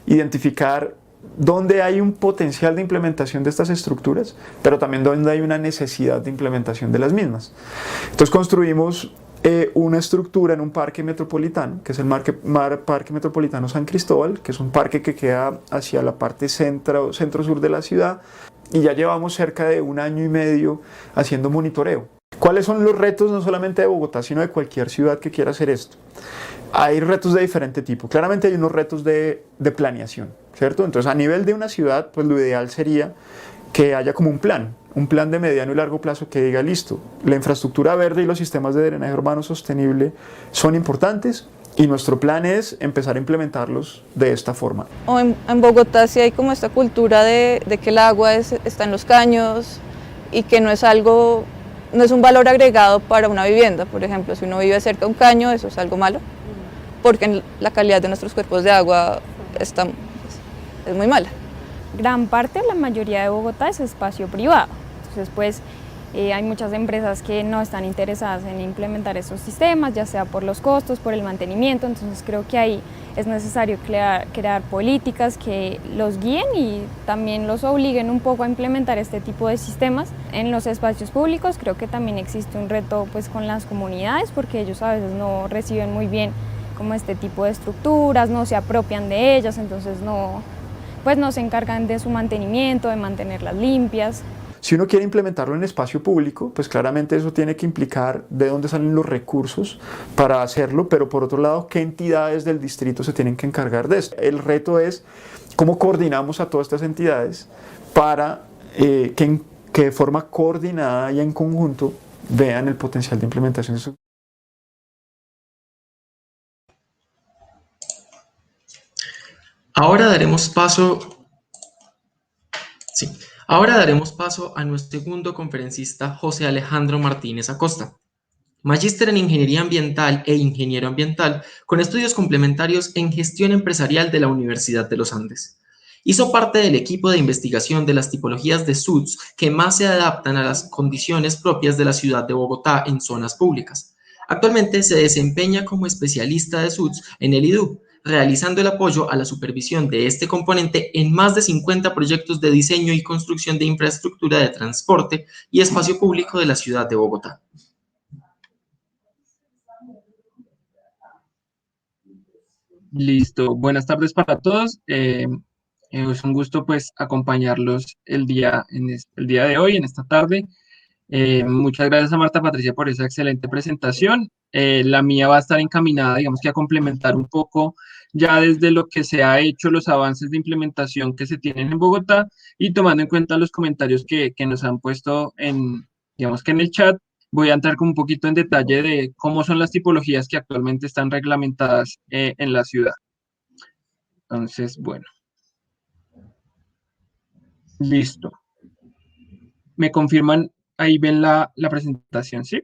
identificar dónde hay un potencial de implementación de estas estructuras, pero también dónde hay una necesidad de implementación de las mismas. Entonces construimos una estructura en un parque metropolitano, que es el Parque Metropolitano San Cristóbal, que es un parque que queda hacia la parte centro-sur de la ciudad, y ya llevamos cerca de 1 año y medio haciendo monitoreo. ¿Cuáles son los retos no solamente de Bogotá, sino de cualquier ciudad que quiera hacer esto? Hay retos de diferente tipo. Claramente hay unos retos de planeación, ¿cierto? Entonces, a nivel de una ciudad, pues lo ideal sería que haya como un plan de mediano y largo plazo que diga, listo, la infraestructura verde y los sistemas de drenaje urbano sostenible son importantes y nuestro plan es empezar a implementarlos de esta forma. En Bogotá sí hay como esta cultura de que el agua está en los caños y que no es un valor agregado para una vivienda. Por ejemplo, si uno vive cerca de un caño, eso es algo malo, porque la calidad de nuestros cuerpos de agua es muy mala. Gran parte, la mayoría de Bogotá es espacio privado, entonces pues hay muchas empresas que no están interesadas en implementar esos sistemas, ya sea por los costos, por el mantenimiento, entonces creo que ahí es necesario crear políticas que los guíen y también los obliguen un poco a implementar este tipo de sistemas. En los espacios públicos creo que también existe un reto pues con las comunidades, porque ellos a veces no reciben muy bien como este tipo de estructuras, no se apropian de ellas, entonces no se encargan de su mantenimiento, de mantenerlas limpias. Si uno quiere implementarlo en espacio público, pues claramente eso tiene que implicar de dónde salen los recursos para hacerlo, pero por otro lado, qué entidades del distrito se tienen que encargar de esto. El reto es cómo coordinamos a todas estas entidades para que de forma coordinada y en conjunto vean el potencial de implementación de eso. Ahora daremos paso a nuestro segundo conferencista, José Alejandro Martínez Acosta, magíster en Ingeniería Ambiental e Ingeniero Ambiental, con estudios complementarios en Gestión Empresarial de la Universidad de los Andes. Hizo parte del equipo de investigación de las tipologías de SUDS que más se adaptan a las condiciones propias de la ciudad de Bogotá en zonas públicas. Actualmente se desempeña como especialista de SUDS en el IDU, realizando el apoyo a la supervisión de este componente en más de 50 proyectos de diseño y construcción de infraestructura de transporte y espacio público de la ciudad de Bogotá. Listo, buenas tardes para todos. Es un gusto pues acompañarlos el día de hoy, en esta tarde. Muchas gracias a Marta Patricia por esa excelente presentación. La mía va a estar encaminada, digamos que a complementar un poco ya desde lo que se ha hecho, los avances de implementación que se tienen en Bogotá y tomando en cuenta los comentarios que nos han puesto digamos que en el chat. Voy a entrar con un poquito en detalle de cómo son las tipologías que actualmente están reglamentadas en la ciudad. Entonces, bueno. Listo. ¿Me confirman? Ahí ven la presentación, ¿sí?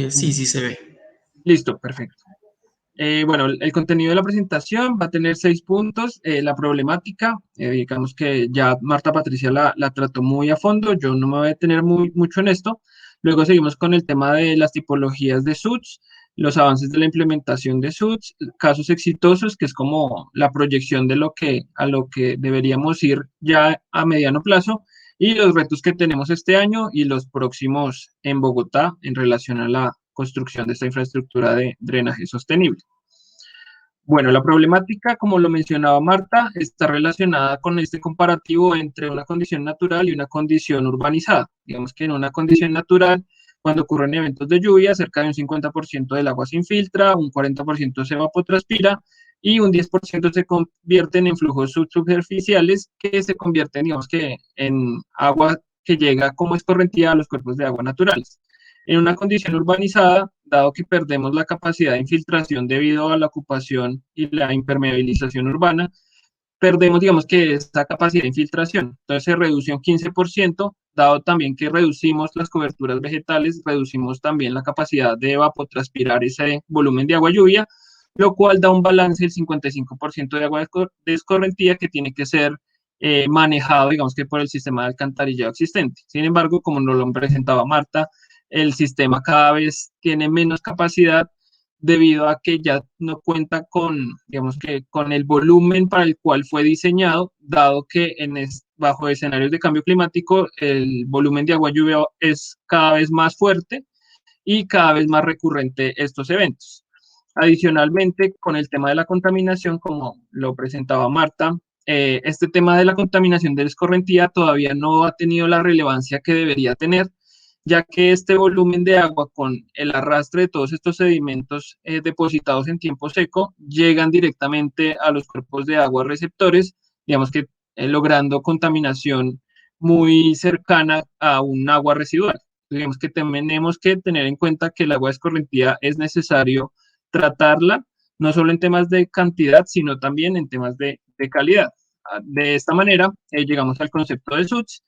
Sí se ve. Listo, perfecto. Bueno, el contenido de la presentación va a tener 6 puntos. La problemática, digamos que ya Marta Patricia la trató muy a fondo, yo no me voy a detener mucho en esto. Luego seguimos con el tema de las tipologías de SUDS, los avances de la implementación de SUDS, casos exitosos, que es como la proyección de a lo que deberíamos ir ya a mediano plazo, y los retos que tenemos este año y los próximos en Bogotá en relación a la construcción de esta infraestructura de drenaje sostenible. Bueno, la problemática, como lo mencionaba Marta, está relacionada con este comparativo entre una condición natural y una condición urbanizada. Digamos que en una condición natural, cuando ocurren eventos de lluvia, cerca de un 50% del agua se infiltra, un 40% se evapotranspira y un 10% se convierten en flujos subsuperficiales que se convierten, digamos que, en agua que llega como escorrentía a los cuerpos de agua naturales. En una condición urbanizada, dado que perdemos la capacidad de infiltración debido a la ocupación y la impermeabilización urbana, perdemos, digamos que esta capacidad de infiltración. Entonces se reduce un 15%, dado también que reducimos las coberturas vegetales, reducimos también la capacidad de evapotranspirar ese volumen de agua lluvia, lo cual da un balance del 55% de agua de escorrentía que tiene que ser manejado, digamos que por el sistema de alcantarillado existente. Sin embargo, como nos lo presentaba Marta, el sistema cada vez tiene menos capacidad debido a que ya no cuenta con, digamos que con el volumen para el cual fue diseñado, dado que bajo escenarios de cambio climático el volumen de agua lluvia es cada vez más fuerte y cada vez más recurrente estos eventos. Adicionalmente, con el tema de la contaminación, como lo presentaba Marta, este tema de la contaminación de la escorrentía todavía no ha tenido la relevancia que debería tener, ya que este volumen de agua con el arrastre de todos estos sedimentos depositados en tiempo seco llegan directamente a los cuerpos de agua receptores, digamos que logrando contaminación muy cercana a un agua residual. Digamos que tenemos que tener en cuenta que el agua escorrentía es necesario tratarla, no solo en temas de cantidad, sino también en temas de calidad. De esta manera, llegamos al concepto de SUDS,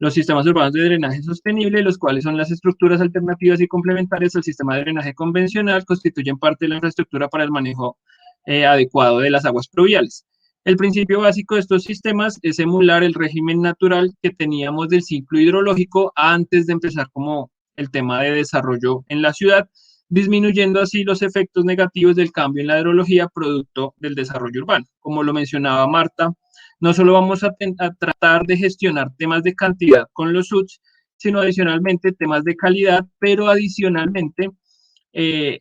los sistemas urbanos de drenaje sostenible, los cuales son las estructuras alternativas y complementarias al sistema de drenaje convencional, constituyen parte de la infraestructura para el manejo adecuado de las aguas pluviales. El principio básico de estos sistemas es emular el régimen natural que teníamos del ciclo hidrológico antes de empezar como el tema de desarrollo en la ciudad, disminuyendo así los efectos negativos del cambio en la hidrología producto del desarrollo urbano. Como lo mencionaba Marta, no solo vamos a tratar de gestionar temas de cantidad con los SUDS, sino adicionalmente temas de calidad, pero adicionalmente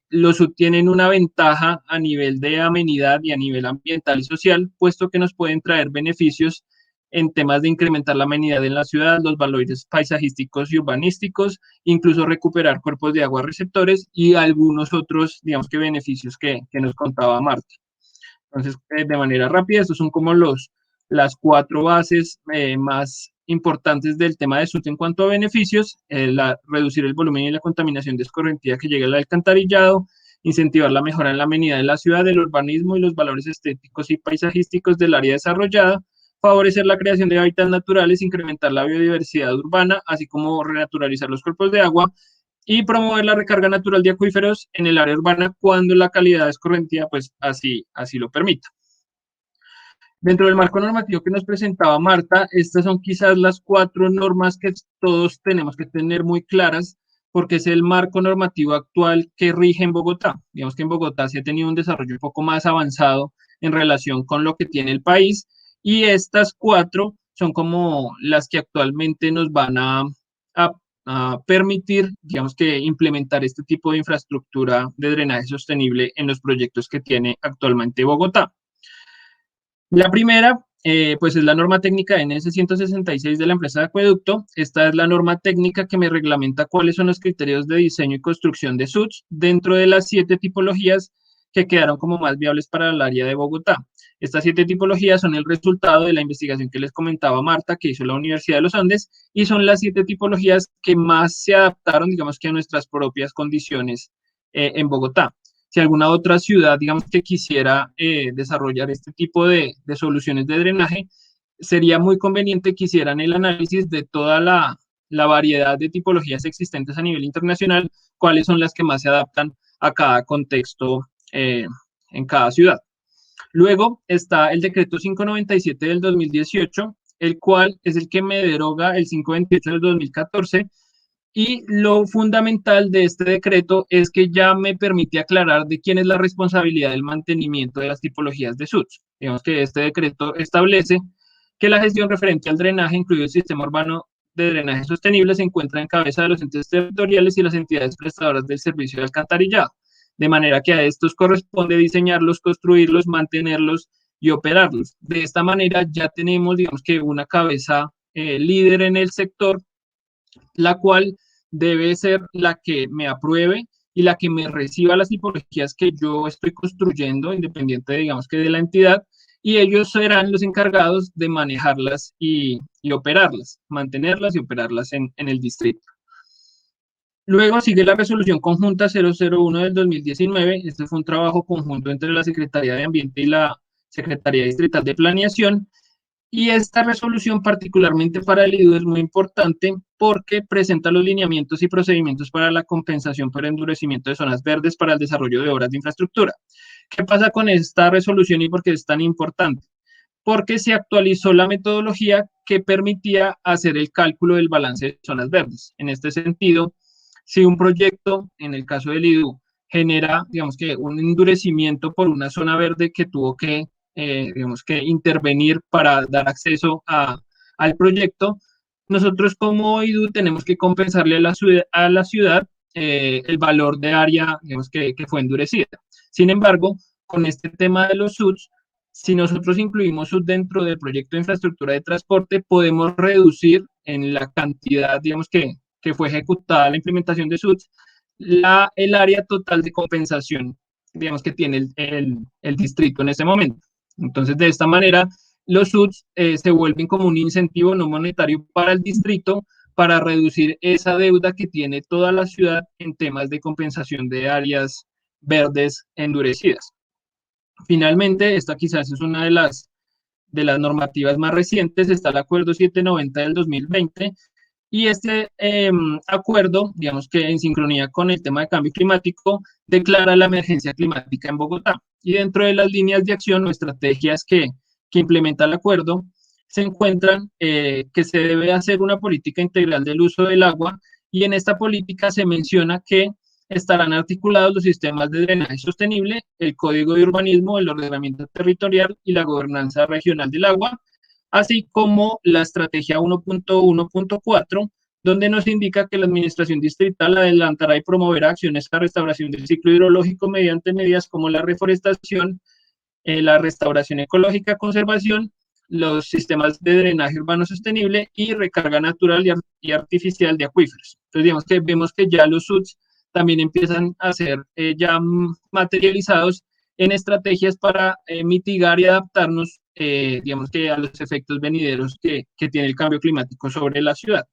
los SUDS tienen una ventaja a nivel de amenidad y a nivel ambiental y social, puesto que nos pueden traer beneficios en temas de incrementar la amenidad en la ciudad, los valores paisajísticos y urbanísticos, incluso recuperar cuerpos de agua receptores y algunos otros, digamos que beneficios que nos contaba Marta. Entonces, de manera rápida, estos son como las 4 bases más importantes del tema de SUDS en cuanto a beneficios: reducir el volumen y la contaminación de escorrentía que llega al alcantarillado, incentivar la mejora en la amenidad de la ciudad, el urbanismo y los valores estéticos y paisajísticos del área desarrollada, favorecer la creación de hábitats naturales, incrementar la biodiversidad urbana, así como renaturalizar los cuerpos de agua, y promover la recarga natural de acuíferos en el área urbana cuando la calidad de escorrentía pues así lo permita. Dentro del marco normativo que nos presentaba Marta, estas son quizás las 4 normas que todos tenemos que tener muy claras, porque es el marco normativo actual que rige en Bogotá. Digamos que en Bogotá se ha tenido un desarrollo un poco más avanzado en relación con lo que tiene el país, y estas 4 son como las que actualmente nos van a permitir, digamos que implementar este tipo de infraestructura de drenaje sostenible en los proyectos que tiene actualmente Bogotá. La primera, pues es la norma técnica NS 166 de la empresa de acueducto. Esta es la norma técnica que me reglamenta cuáles son los criterios de diseño y construcción de SUDS dentro de las 7 tipologías que quedaron como más viables para el área de Bogotá. Estas 7 tipologías son el resultado de la investigación que les comentaba Marta, que hizo la Universidad de los Andes, y son las 7 tipologías que más se adaptaron, digamos que a nuestras propias condiciones en Bogotá. Si alguna otra ciudad, digamos que quisiera desarrollar este tipo de soluciones de drenaje, sería muy conveniente que hicieran el análisis de toda la variedad de tipologías existentes a nivel internacional, cuáles son las que más se adaptan a cada contexto en cada ciudad. Luego está el decreto 597 del 2018, el cual es el que me deroga el 528 del 2014, y lo fundamental de este decreto es que ya me permite aclarar de quién es la responsabilidad del mantenimiento de las tipologías de SUDS. Digamos que este decreto establece que la gestión referente al drenaje, incluido el sistema urbano de drenaje sostenible, se encuentra en cabeza de los entes territoriales y las entidades prestadoras del servicio de alcantarillado, de manera que a estos corresponde diseñarlos, construirlos, mantenerlos y operarlos. De esta manera ya tenemos, digamos que una cabeza líder en el sector, la cual debe ser la que me apruebe y la que me reciba las tipologías que yo estoy construyendo, independiente, digamos que de la entidad, y ellos serán los encargados de manejarlas y operarlas, mantenerlas y operarlas en el distrito. Luego sigue la resolución conjunta 001 del 2019. Este fue un trabajo conjunto entre la Secretaría de Ambiente y la Secretaría Distrital de Planeación. Y esta resolución, particularmente para el IDU, es muy importante porque presenta los lineamientos y procedimientos para la compensación por endurecimiento de zonas verdes para el desarrollo de obras de infraestructura. ¿Qué pasa con esta resolución y por qué es tan importante? Porque se actualizó la metodología que permitía hacer el cálculo del balance de zonas verdes. En este sentido, si un proyecto, en el caso del IDU, genera, digamos que un endurecimiento por una zona verde que tuvo que digamos que intervenir para dar acceso al proyecto, nosotros como IDU tenemos que compensarle a la ciudad el valor de área, digamos que fue endurecida. Sin embargo, con este tema de los SUDs, si nosotros incluimos SUD dentro del proyecto de infraestructura de transporte, podemos reducir en la cantidad, digamos que fue ejecutada la implementación de SUDs, el área total de compensación, digamos que tiene el distrito en ese momento. Entonces, de esta manera, los SUDs se vuelven como un incentivo no monetario para el distrito para reducir esa deuda que tiene toda la ciudad en temas de compensación de áreas verdes endurecidas. Finalmente, esta quizás es una de las normativas más recientes, está el Acuerdo 790 del 2020, y este acuerdo, digamos que en sincronía con el tema de cambio climático, declara la emergencia climática en Bogotá. Y dentro de las líneas de acción o estrategias que implementa el acuerdo, se encuentran que se debe hacer una política integral del uso del agua, y en esta política se menciona que estarán articulados los sistemas de drenaje sostenible, el código de urbanismo, el ordenamiento territorial y la gobernanza regional del agua, así como la estrategia 1.1.4, donde nos indica que la administración distrital adelantará y promoverá acciones para restauración del ciclo hidrológico mediante medidas como la reforestación, la restauración ecológica, conservación, los sistemas de drenaje urbano sostenible y recarga natural y artificial de acuíferos. Entonces, digamos que vemos que ya los SUDs también empiezan a ser ya materializados en estrategias para mitigar y adaptarnos, digamos que a los efectos venideros que tiene el cambio climático sobre la ciudad.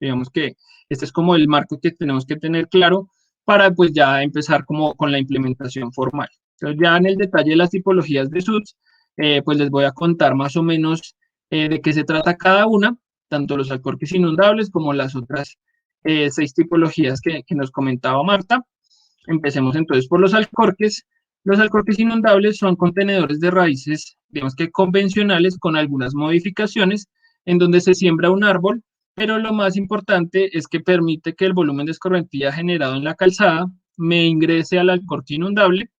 Digamos que este es como el marco que tenemos que tener claro para pues ya empezar como con la implementación formal. Entonces ya en el detalle de las tipologías de SUDs, pues les voy a contar más o menos de qué se trata cada una, tanto los alcorques inundables como las otras 6 tipologías que nos comentaba Marta. Empecemos entonces por los alcorques. Los alcorques inundables son contenedores de raíces, digamos que convencionales, con algunas modificaciones, en donde se siembra un árbol, pero lo más importante es que permite que el volumen de escorrentía generado en la calzada me ingrese al alcorque inundable,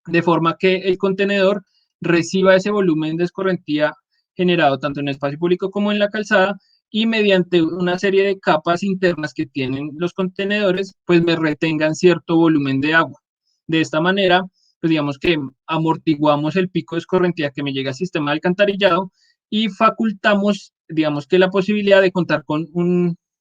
de forma que el contenedor reciba ese volumen de escorrentía generado tanto en el espacio público como en la calzada, y mediante una serie de capas internas que tienen los contenedores, pues me retengan cierto volumen de agua. De esta manera, pues digamos que amortiguamos el pico de escorrentía que me llega al sistema de alcantarillado y facultamos, digamos que la posibilidad de contar con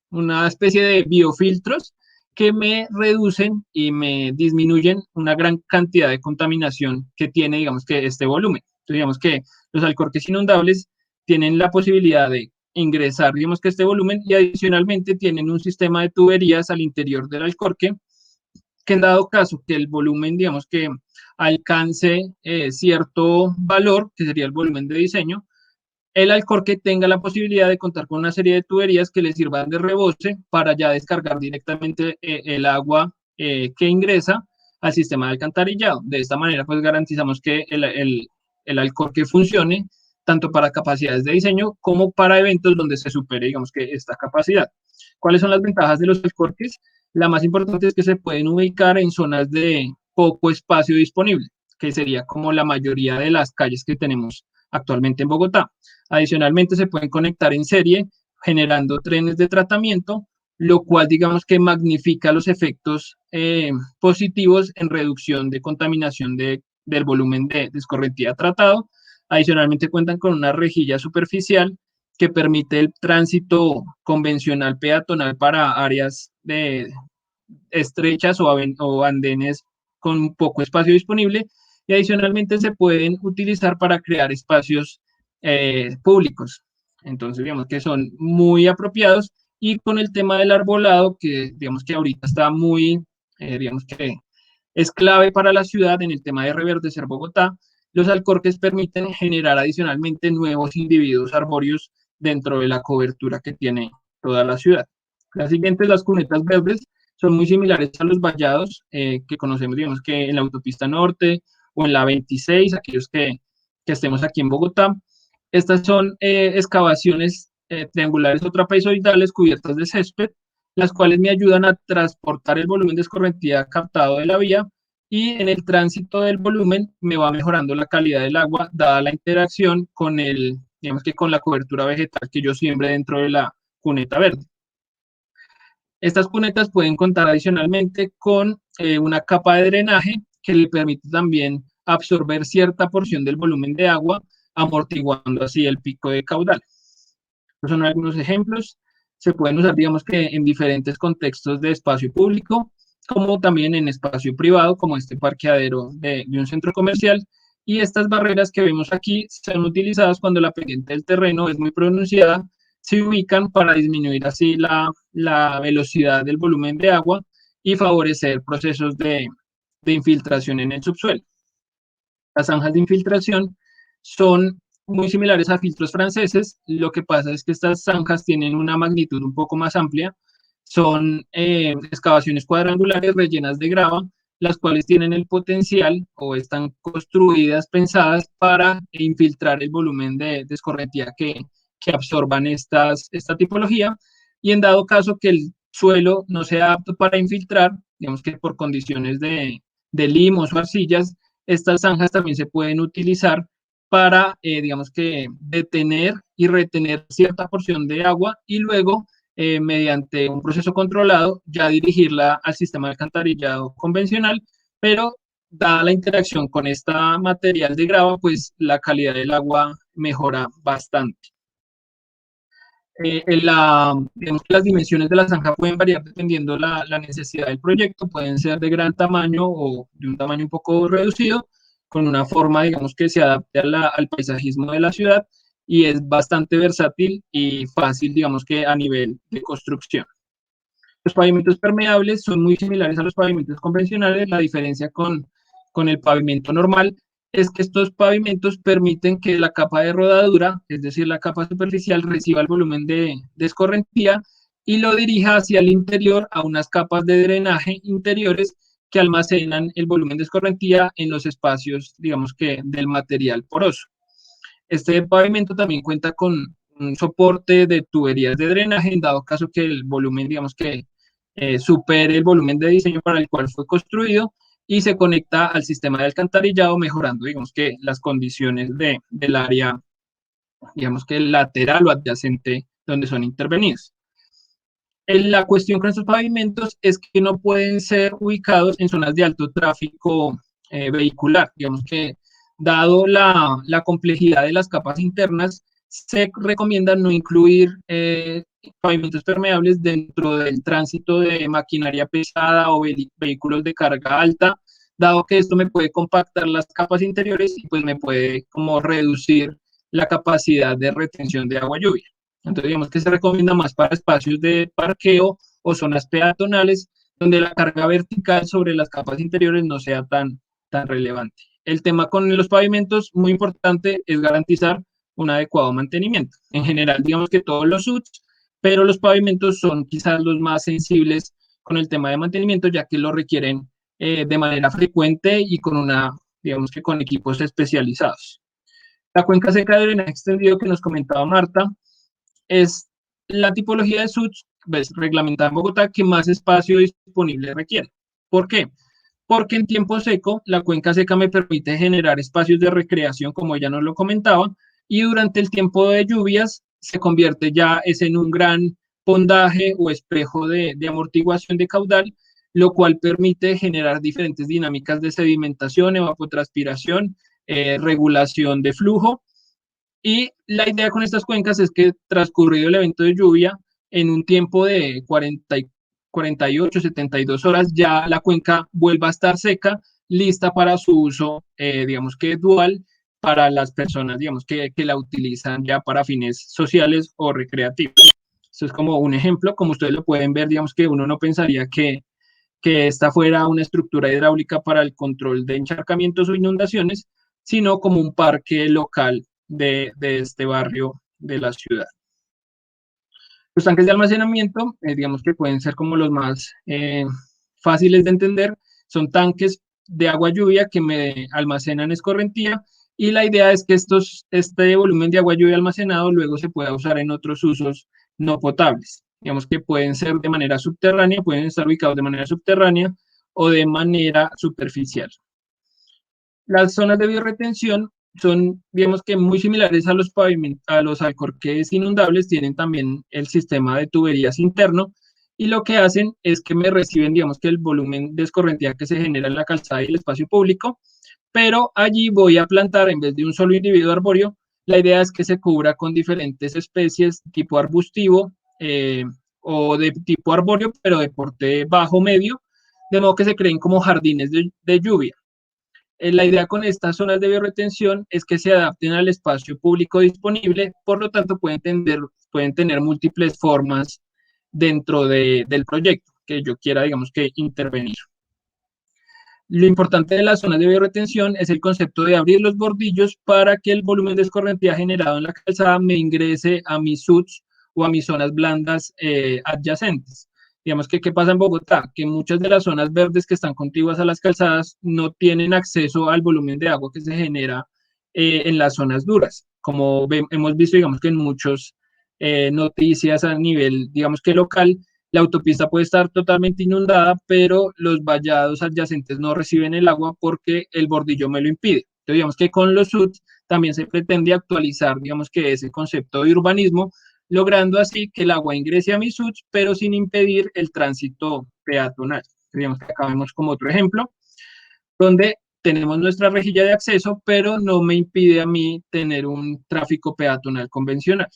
una especie de biofiltros que me reducen y me disminuyen una gran cantidad de contaminación que tiene, digamos que este volumen. Entonces, digamos que los alcorques inundables tienen la posibilidad de ingresar, digamos que este volumen, y adicionalmente tienen un sistema de tuberías al interior del alcorque, que en dado caso que el volumen, digamos que alcance cierto valor, que sería el volumen de diseño, el alcorque tenga la posibilidad de contar con una serie de tuberías que le sirvan de rebose para ya descargar directamente el agua que ingresa al sistema de alcantarillado. De esta manera, pues garantizamos que el alcorque funcione tanto para capacidades de diseño como para eventos donde se supere, digamos que esta capacidad. ¿Cuáles son las ventajas de los alcorques? La más importante es que se pueden ubicar en zonas de poco espacio disponible, que sería como la mayoría de las calles que tenemos actualmente en Bogotá. Adicionalmente, se pueden conectar en serie, generando trenes de tratamiento, lo cual digamos que magnifica los efectos positivos en reducción de contaminación del volumen de escorrentía tratado. Adicionalmente, cuentan con una rejilla superficial que permite el tránsito convencional peatonal para áreas estrechas o andenes con poco espacio disponible, y adicionalmente se pueden utilizar para crear espacios públicos. Entonces, digamos que son muy apropiados y con el tema del arbolado, que digamos que ahorita está muy, digamos que es clave para la ciudad en el tema de reverdecer Bogotá. Los alcorques permiten generar adicionalmente nuevos individuos arbóreos dentro de la cobertura que tiene toda la ciudad. Las siguientes, las cunetas verdes, son muy similares a los vallados que conocemos, digamos que en la autopista norte o en la 26, aquellos que estemos aquí en Bogotá. Estas son excavaciones triangulares o trapezoidales cubiertas de césped, las cuales me ayudan a transportar el volumen de escorrentía captado de la vía, y en el tránsito del volumen me va mejorando la calidad del agua, dada la interacción con digamos que con la cobertura vegetal que yo siembre dentro de la cuneta verde. Estas cunetas pueden contar adicionalmente con una capa de drenaje que le permite también absorber cierta porción del volumen de agua, amortiguando así el pico de caudal. Estos son algunos ejemplos. Se pueden usar, digamos que en diferentes contextos de espacio público, como también en espacio privado, como este parqueadero de un centro comercial. Y estas barreras que vemos aquí son utilizadas cuando la pendiente del terreno es muy pronunciada, se ubican para disminuir así la velocidad del volumen de agua y favorecer procesos de infiltración en el subsuelo. Las zanjas de infiltración son muy similares a filtros franceses. Lo que pasa es que estas zanjas tienen una magnitud un poco más amplia. Son excavaciones cuadrangulares rellenas de grava, las cuales tienen el potencial o están construidas, pensadas para infiltrar el volumen de escorrentía que absorban esta tipología, y en dado caso que el suelo no sea apto para infiltrar, digamos que por condiciones de limos o arcillas, estas zanjas también se pueden utilizar para, digamos que, detener y retener cierta porción de agua y luego, mediante un proceso controlado, ya dirigirla al sistema de alcantarillado convencional, pero dada la interacción con este material de grava, pues la calidad del agua mejora bastante. Digamos que las dimensiones de la zanja pueden variar dependiendo la necesidad del proyecto, pueden ser de gran tamaño o de un tamaño un poco reducido, con una forma, digamos, que se adapte al paisajismo de la ciudad, y es bastante versátil y fácil, digamos, que a nivel de construcción. Los pavimentos permeables son muy similares a los pavimentos convencionales. La diferencia con el pavimento normal es que estos pavimentos permiten que la capa de rodadura, es decir, la capa superficial, reciba el volumen de escorrentía y lo dirija hacia el interior a unas capas de drenaje interiores que almacenan el volumen de escorrentía en los espacios, digamos que, del material poroso. Este pavimento también cuenta con un soporte de tuberías de drenaje en dado caso que el volumen, digamos que, supere el volumen de diseño para el cual fue construido, y se conecta al sistema de alcantarillado, mejorando, digamos que, las condiciones del área, digamos que lateral o adyacente donde son intervenidos. La cuestión con estos pavimentos es que no pueden ser ubicados en zonas de alto tráfico vehicular. Digamos que, dado la complejidad de las capas internas, se recomienda no incluir pavimentos permeables dentro del tránsito de maquinaria pesada o vehículos de carga alta, dado que esto me puede compactar las capas interiores y pues me puede como reducir la capacidad de retención de agua lluvia. Entonces, digamos que se recomienda más para espacios de parqueo o zonas peatonales, donde la carga vertical sobre las capas interiores no sea tan relevante. El tema con los pavimentos, muy importante, es garantizar un adecuado mantenimiento. En general, digamos que todos los SUTs, pero los pavimentos son quizás los más sensibles con el tema de mantenimiento, ya que lo requieren de manera frecuente y digamos que con equipos especializados. La cuenca seca de drenaje extendido que nos comentaba Marta es la tipología de SUTs reglamentada en Bogotá que más espacio disponible requiere. ¿Por qué? Porque en tiempo seco, la cuenca seca me permite generar espacios de recreación, como ella nos lo comentaba, y durante el tiempo de lluvias se convierte ya en un gran pondaje o espejo de amortiguación de caudal, lo cual permite generar diferentes dinámicas de sedimentación, evapotranspiración, regulación de flujo. Y la idea con estas cuencas es que, transcurrido el evento de lluvia, en un tiempo de 48, 72 horas, ya la cuenca vuelva a estar seca, lista para su uso, digamos que dual, para las personas, digamos que la utilizan ya para fines sociales o recreativos. Esto es como un ejemplo, como ustedes lo pueden ver, digamos que uno no pensaría que esta fuera una estructura hidráulica para el control de encharcamientos o inundaciones, sino como un parque local de este barrio de la ciudad. Los tanques de almacenamiento, digamos que pueden ser como los más fáciles de entender, son tanques de agua lluvia que me almacenan escorrentía, y la idea es que este volumen de agua lluvia almacenado luego se pueda usar en otros usos no potables. Digamos que pueden ser de manera subterránea, pueden estar ubicados de manera subterránea o de manera superficial. Las zonas de bioretención son, digamos que muy similares a los alcorques inundables, tienen también el sistema de tuberías interno, y lo que hacen es que me reciben, digamos que el volumen de escorrentía que se genera en la calzada y el espacio público, pero allí voy a plantar, en vez de un solo individuo arbóreo, la idea es que se cubra con diferentes especies tipo arbustivo o de tipo arbóreo, pero de porte bajo medio, de modo que se creen como jardines de lluvia. La idea con estas zonas de bioretención es que se adapten al espacio público disponible, por lo tanto pueden tener múltiples formas dentro del proyecto que yo quiera, digamos que, intervenir. Lo importante de las zonas de bioretención es el concepto de abrir los bordillos para que el volumen de escorrentía generado en la calzada me ingrese a mis SUTs o a mis zonas blandas adyacentes. Digamos que, ¿qué pasa en Bogotá? Que muchas de las zonas verdes que están contiguas a las calzadas no tienen acceso al volumen de agua que se genera en las zonas duras. Como hemos visto, digamos que en muchas noticias a nivel, digamos que local, la autopista puede estar totalmente inundada, pero los vallados adyacentes no reciben el agua porque el bordillo me lo impide. Entonces, digamos que con los SUTs también se pretende actualizar, digamos que ese concepto de urbanismo, logrando así que el agua ingrese a mis SUTs, pero sin impedir el tránsito peatonal. Digamos que acá vemos como otro ejemplo, donde tenemos nuestra rejilla de acceso, pero no me impide a mí tener un tráfico peatonal convencional.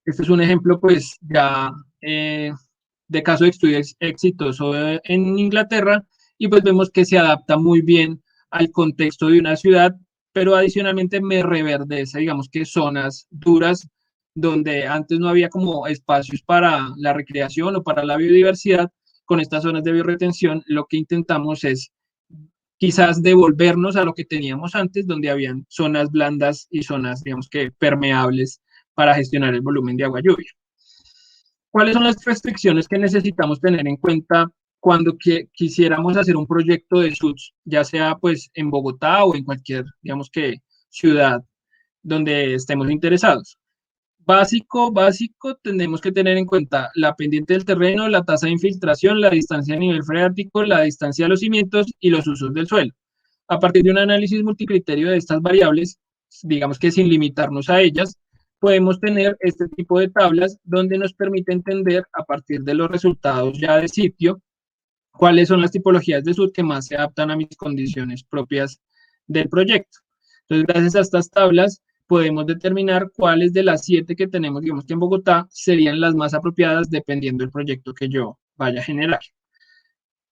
Este es un ejemplo, pues, ya de caso de estudio exitoso en Inglaterra, y pues vemos que se adapta muy bien al contexto de una ciudad, pero adicionalmente me reverdece, digamos que zonas duras, donde antes no había como espacios para la recreación o para la biodiversidad. Con estas zonas de bioretención, lo que intentamos es quizás devolvernos a lo que teníamos antes, donde habían zonas blandas y zonas, digamos que permeables para gestionar el volumen de agua lluvia. ¿Cuáles son las restricciones que necesitamos tener en cuenta cuando quisiéramos hacer un proyecto de SUTs, ya sea pues en Bogotá o en cualquier, digamos que, ciudad donde estemos interesados? Básico, tenemos que tener en cuenta la pendiente del terreno, la tasa de infiltración, la distancia a nivel freático, la distancia a los cimientos y los usos del suelo. A partir de un análisis multicriterio de estas variables, digamos que sin limitarnos a ellas, podemos tener este tipo de tablas donde nos permite entender, a partir de los resultados ya de sitio, cuáles son las tipologías de SUT que más se adaptan a mis condiciones propias del proyecto. Entonces, gracias a estas tablas, podemos determinar cuáles de las 7 que tenemos, digamos que en Bogotá, serían las más apropiadas dependiendo del proyecto que yo vaya a generar.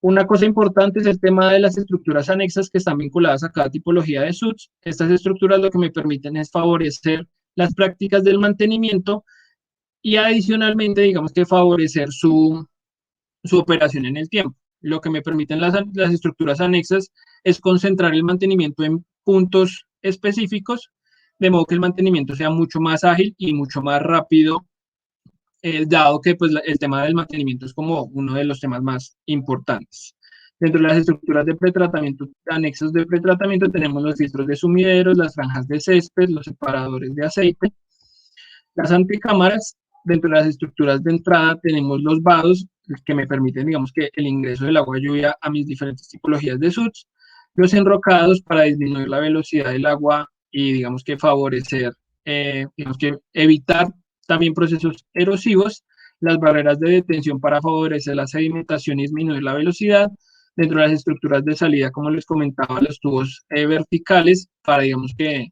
Una cosa importante es el tema de las estructuras anexas que están vinculadas a cada tipología de SUTs. Estas estructuras lo que me permiten es favorecer las prácticas del mantenimiento y adicionalmente, digamos que favorecer su operación en el tiempo. Lo que me permiten las estructuras anexas es concentrar el mantenimiento en puntos específicos, de modo que el mantenimiento sea mucho más ágil y mucho más rápido, dado que pues, el tema del mantenimiento es como uno de los temas más importantes. Dentro de las estructuras de pretratamiento, anexos de pretratamiento, tenemos los filtros de sumideros, las franjas de césped, los separadores de aceite, las anticámaras. Dentro de las estructuras de entrada tenemos los vados, que me permiten, digamos que, el ingreso del agua lluvia a mis diferentes tipologías de SUTs, los enrocados para disminuir la velocidad del agua y, digamos que, favorecer, digamos que, evitar también procesos erosivos, las barreras de detención para favorecer la sedimentación y disminuir la velocidad. Dentro de las estructuras de salida, como les comentaba, los tubos verticales para, digamos que,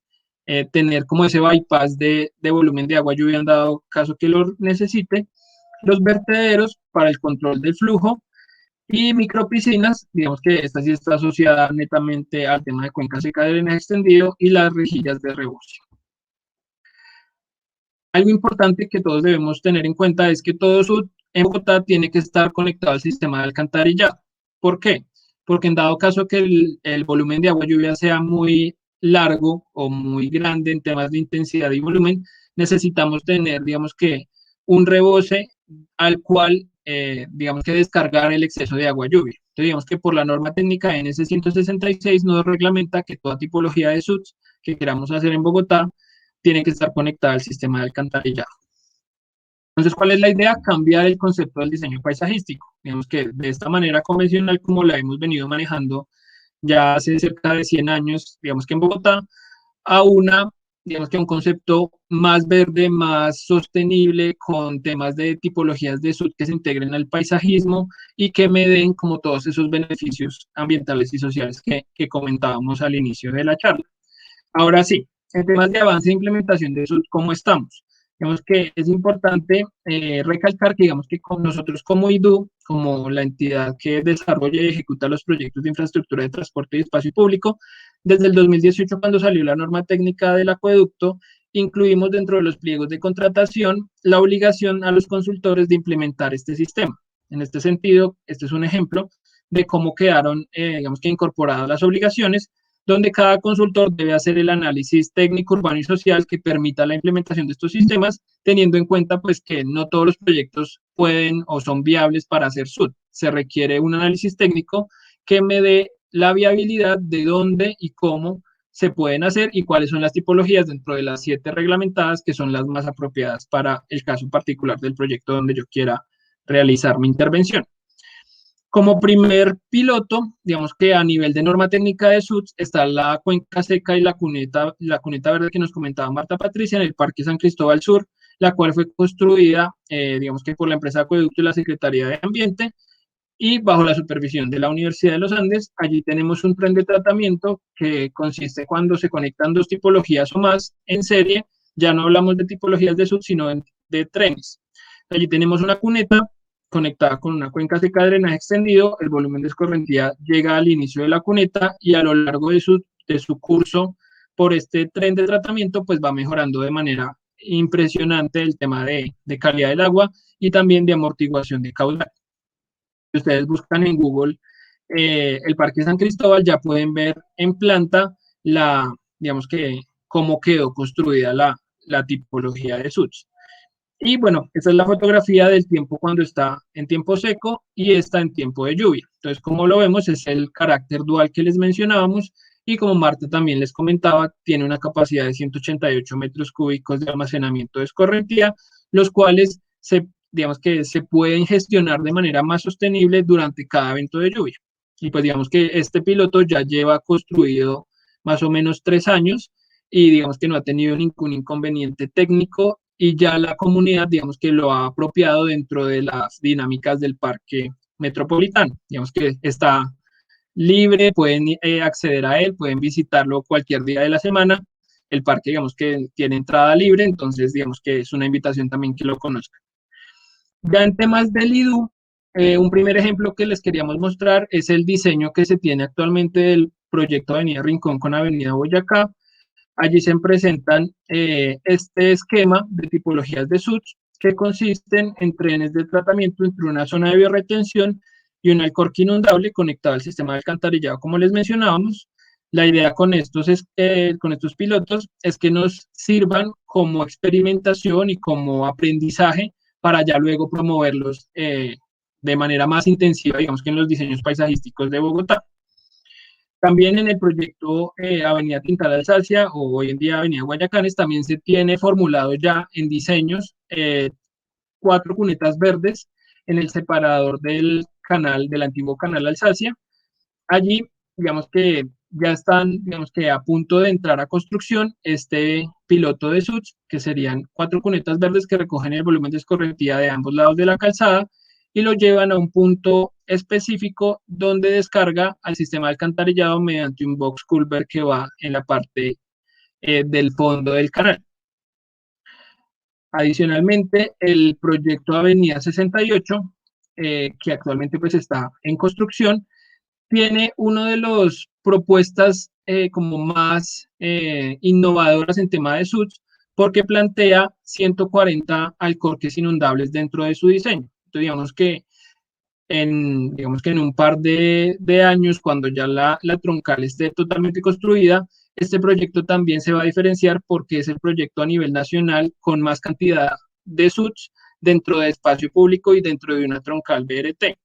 tener como ese bypass de volumen de agua lluvia en dado caso que lo necesite. Los vertederos para el control del flujo y micropiscinas, digamos que esta sí está asociada netamente al tema de cuencas secas de drenaje extendido y las rejillas de rebocio. Algo importante que todos debemos tener en cuenta es que todo SUD en Bogotá tiene que estar conectado al sistema de alcantarillado. ¿Por qué? Porque en dado caso que el volumen de agua lluvia sea muy largo o muy grande en temas de intensidad y volumen, necesitamos tener, digamos que, un rebose al cual, digamos que descargar el exceso de agua lluvia. Entonces, digamos que por la norma técnica NS 166 nos reglamenta que toda tipología de SUDs que queramos hacer en Bogotá tiene que estar conectada al sistema de alcantarillado. Entonces, ¿cuál es la idea? Cambiar el concepto del diseño paisajístico. Digamos que de esta manera convencional, como la hemos venido manejando ya hace cerca de 100 años, digamos que en Bogotá, a una, digamos que un concepto más verde, más sostenible, con temas de tipologías de SUD que se integren al paisajismo y que me den como todos esos beneficios ambientales y sociales que comentábamos al inicio de la charla. Ahora sí, en temas de avance e implementación de SUD, ¿cómo estamos? Digamos que es importante recalcar que digamos que con nosotros como IDU, como la entidad que desarrolla y ejecuta los proyectos de infraestructura de transporte y espacio público, desde el 2018 cuando salió la norma técnica del acueducto, incluimos dentro de los pliegos de contratación la obligación a los consultores de implementar este sistema. En este sentido, este es un ejemplo de cómo quedaron, digamos que incorporadas las obligaciones, donde cada consultor debe hacer el análisis técnico, urbano y social que permita la implementación de estos sistemas, teniendo en cuenta pues que no todos los proyectos pueden o son viables para hacer SUD. Se requiere un análisis técnico que me dé la viabilidad de dónde y cómo se pueden hacer y cuáles son las tipologías dentro de las 7 reglamentadas que son las más apropiadas para el caso particular del proyecto donde yo quiera realizar mi intervención. Como primer piloto, digamos que a nivel de norma técnica de SUDS está la cuenca seca y la cuneta verde que nos comentaba Marta Patricia en el Parque San Cristóbal Sur, la cual fue construida, digamos que por la empresa Acueducto y la Secretaría de Ambiente y bajo la supervisión de la Universidad de los Andes. Allí tenemos un tren de tratamiento que consiste cuando se conectan 2 tipologías o más en serie. Ya no hablamos de tipologías de SUDS, sino de trenes. Allí tenemos una cuneta conectada con una cuenca seca de drenaje extendido, el volumen de escorrentía llega al inicio de la cuneta y a lo largo de su curso por este tren de tratamiento, pues va mejorando de manera impresionante el tema de calidad del agua y también de amortiguación de caudal. Si ustedes buscan en Google el Parque San Cristóbal, ya pueden ver en planta digamos que cómo quedó construida la tipología de SUDS. Y bueno, esta es la fotografía del tiempo cuando está en tiempo seco y está en tiempo de lluvia. Entonces, como lo vemos, es el carácter dual que les mencionábamos y como Marta también les comentaba, tiene una capacidad de 188 metros cúbicos de almacenamiento de escorrentía, los cuales digamos que se pueden gestionar de manera más sostenible durante cada evento de lluvia. Y pues digamos que este piloto ya lleva construido más o menos 3 años y digamos que no ha tenido ningún inconveniente técnico y ya la comunidad, digamos que lo ha apropiado dentro de las dinámicas del parque metropolitano. Digamos que está libre, pueden acceder a él, pueden visitarlo cualquier día de la semana. El parque, digamos que tiene entrada libre, entonces digamos que es una invitación también que lo conozcan. Ya en temas del IDU, un primer ejemplo que les queríamos mostrar es el diseño que se tiene actualmente del proyecto Avenida Rincón con Avenida Boyacá. Allí se presentan este esquema de tipologías de SUDS que consisten en trenes de tratamiento entre una zona de biorretención y un alcorque inundable conectado al sistema de alcantarillado, como les mencionábamos. La idea con estos pilotos es que nos sirvan como experimentación y como aprendizaje para ya luego promoverlos de manera más intensiva, digamos que en los diseños paisajísticos de Bogotá. También en el proyecto Avenida Tintal Alsacia o hoy en día Avenida Guayacanes también se tiene formulado ya en diseños 4 cunetas verdes en el separador del antiguo canal Alsacia. Allí, digamos que ya están, digamos que a punto de entrar a construcción este piloto de SUDS, que serían 4 cunetas verdes que recogen el volumen de escorrentía de ambos lados de la calzada y lo llevan a un punto específico donde descarga al sistema de alcantarillado mediante un box culvert que va en la parte del fondo del canal. Adicionalmente, el proyecto Avenida 68, que actualmente pues está en construcción, tiene una de las propuestas como más innovadoras en tema de SUDS, porque plantea 140 alcorques inundables dentro de su diseño. Entonces, digamos que en un par de años, cuando ya la troncal esté totalmente construida, este proyecto también se va a diferenciar porque es el proyecto a nivel nacional con más cantidad de SUTs dentro de espacio público y dentro de una troncal BRT.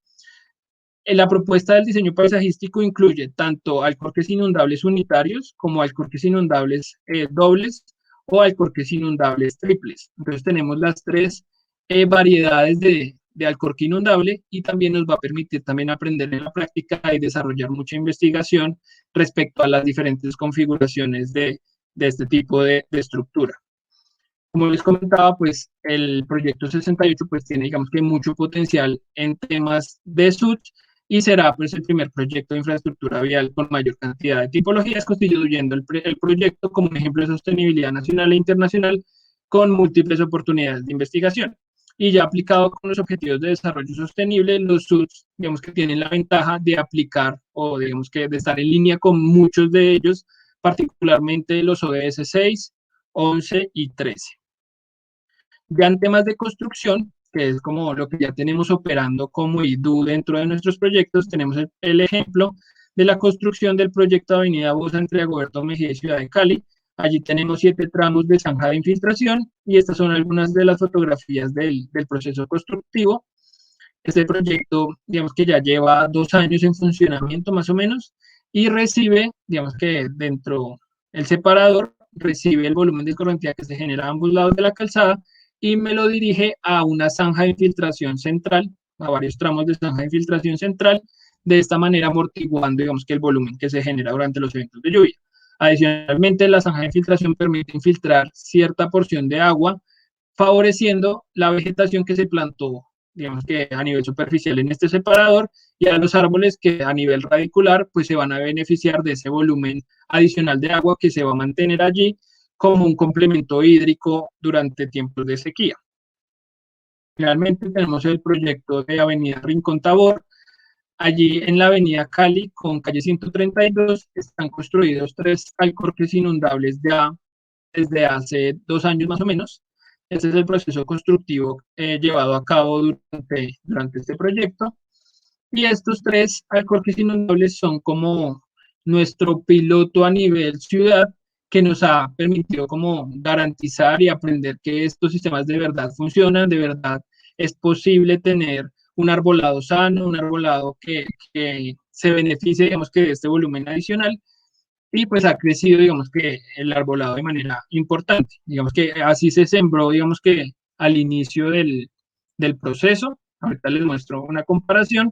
La propuesta del diseño paisajístico incluye tanto alcorques inundables unitarios como alcorques inundables dobles o alcorques inundables triples. Entonces tenemos las tres variedades de alcorque inundable y también nos va a permitir también aprender en la práctica y desarrollar mucha investigación respecto a las diferentes configuraciones de este tipo de estructura. Como les comentaba, pues el proyecto 68 pues tiene, digamos que mucho potencial en temas de SUTs y será pues el primer proyecto de infraestructura vial con mayor cantidad de tipologías, constituyendo el proyecto como un ejemplo de sostenibilidad nacional e internacional con múltiples oportunidades de investigación. Y ya aplicado con los objetivos de desarrollo sostenible, los SUTs, digamos que tienen la ventaja de aplicar o digamos que de estar en línea con muchos de ellos, particularmente los ODS 6, 11 y 13. Ya en temas de construcción, que es como lo que ya tenemos operando como IDU dentro de nuestros proyectos, tenemos el ejemplo de la construcción del proyecto de Avenida Bosa entre Agoberto Mejía y Ciudad de Cali. Allí tenemos 7 tramos de zanja de infiltración y estas son algunas de las fotografías del proceso constructivo. Este proyecto, digamos que ya lleva 2 años en funcionamiento más o menos y recibe, digamos que dentro del separador, recibe el volumen de escorrentía que se genera a ambos lados de la calzada y me lo dirige a una zanja de infiltración central, a varios tramos de zanja de infiltración central, de esta manera amortiguando, digamos que el volumen que se genera durante los eventos de lluvia. Adicionalmente, la zanja de infiltración permite infiltrar cierta porción de agua, favoreciendo la vegetación que se plantó, digamos que a nivel superficial en este separador, y a los árboles que a nivel radicular, pues se van a beneficiar de ese volumen adicional de agua que se va a mantener allí como un complemento hídrico durante tiempos de sequía. Finalmente tenemos el proyecto de Avenida Rincón Tabor. Allí en la Avenida Cali, con calle 132, están construidos 3 alcorques inundables ya desde hace 2 años más o menos. Este es el proceso constructivo llevado a cabo durante este proyecto. Y estos 3 alcorques inundables son como nuestro piloto a nivel ciudad, que nos ha permitido como garantizar y aprender que estos sistemas de verdad funcionan, de verdad es posible tener un arbolado sano, un arbolado que se beneficie, digamos que de este volumen adicional, y pues ha crecido, digamos que el arbolado de manera importante, digamos que así se sembró, digamos que al inicio del proceso. Ahorita les muestro una comparación.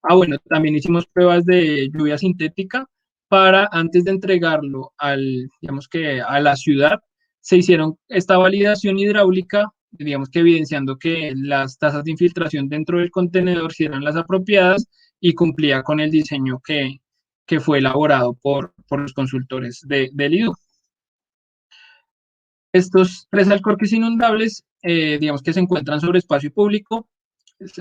Bueno, también hicimos pruebas de lluvia sintética para antes de entregarlo digamos que a la ciudad, se hicieron esta validación hidráulica, digamos que evidenciando que las tasas de infiltración dentro del contenedor sí eran las apropiadas y cumplía con el diseño que fue elaborado por los consultores del IDU. Estos 3 alcorques inundables, digamos que se encuentran sobre espacio público,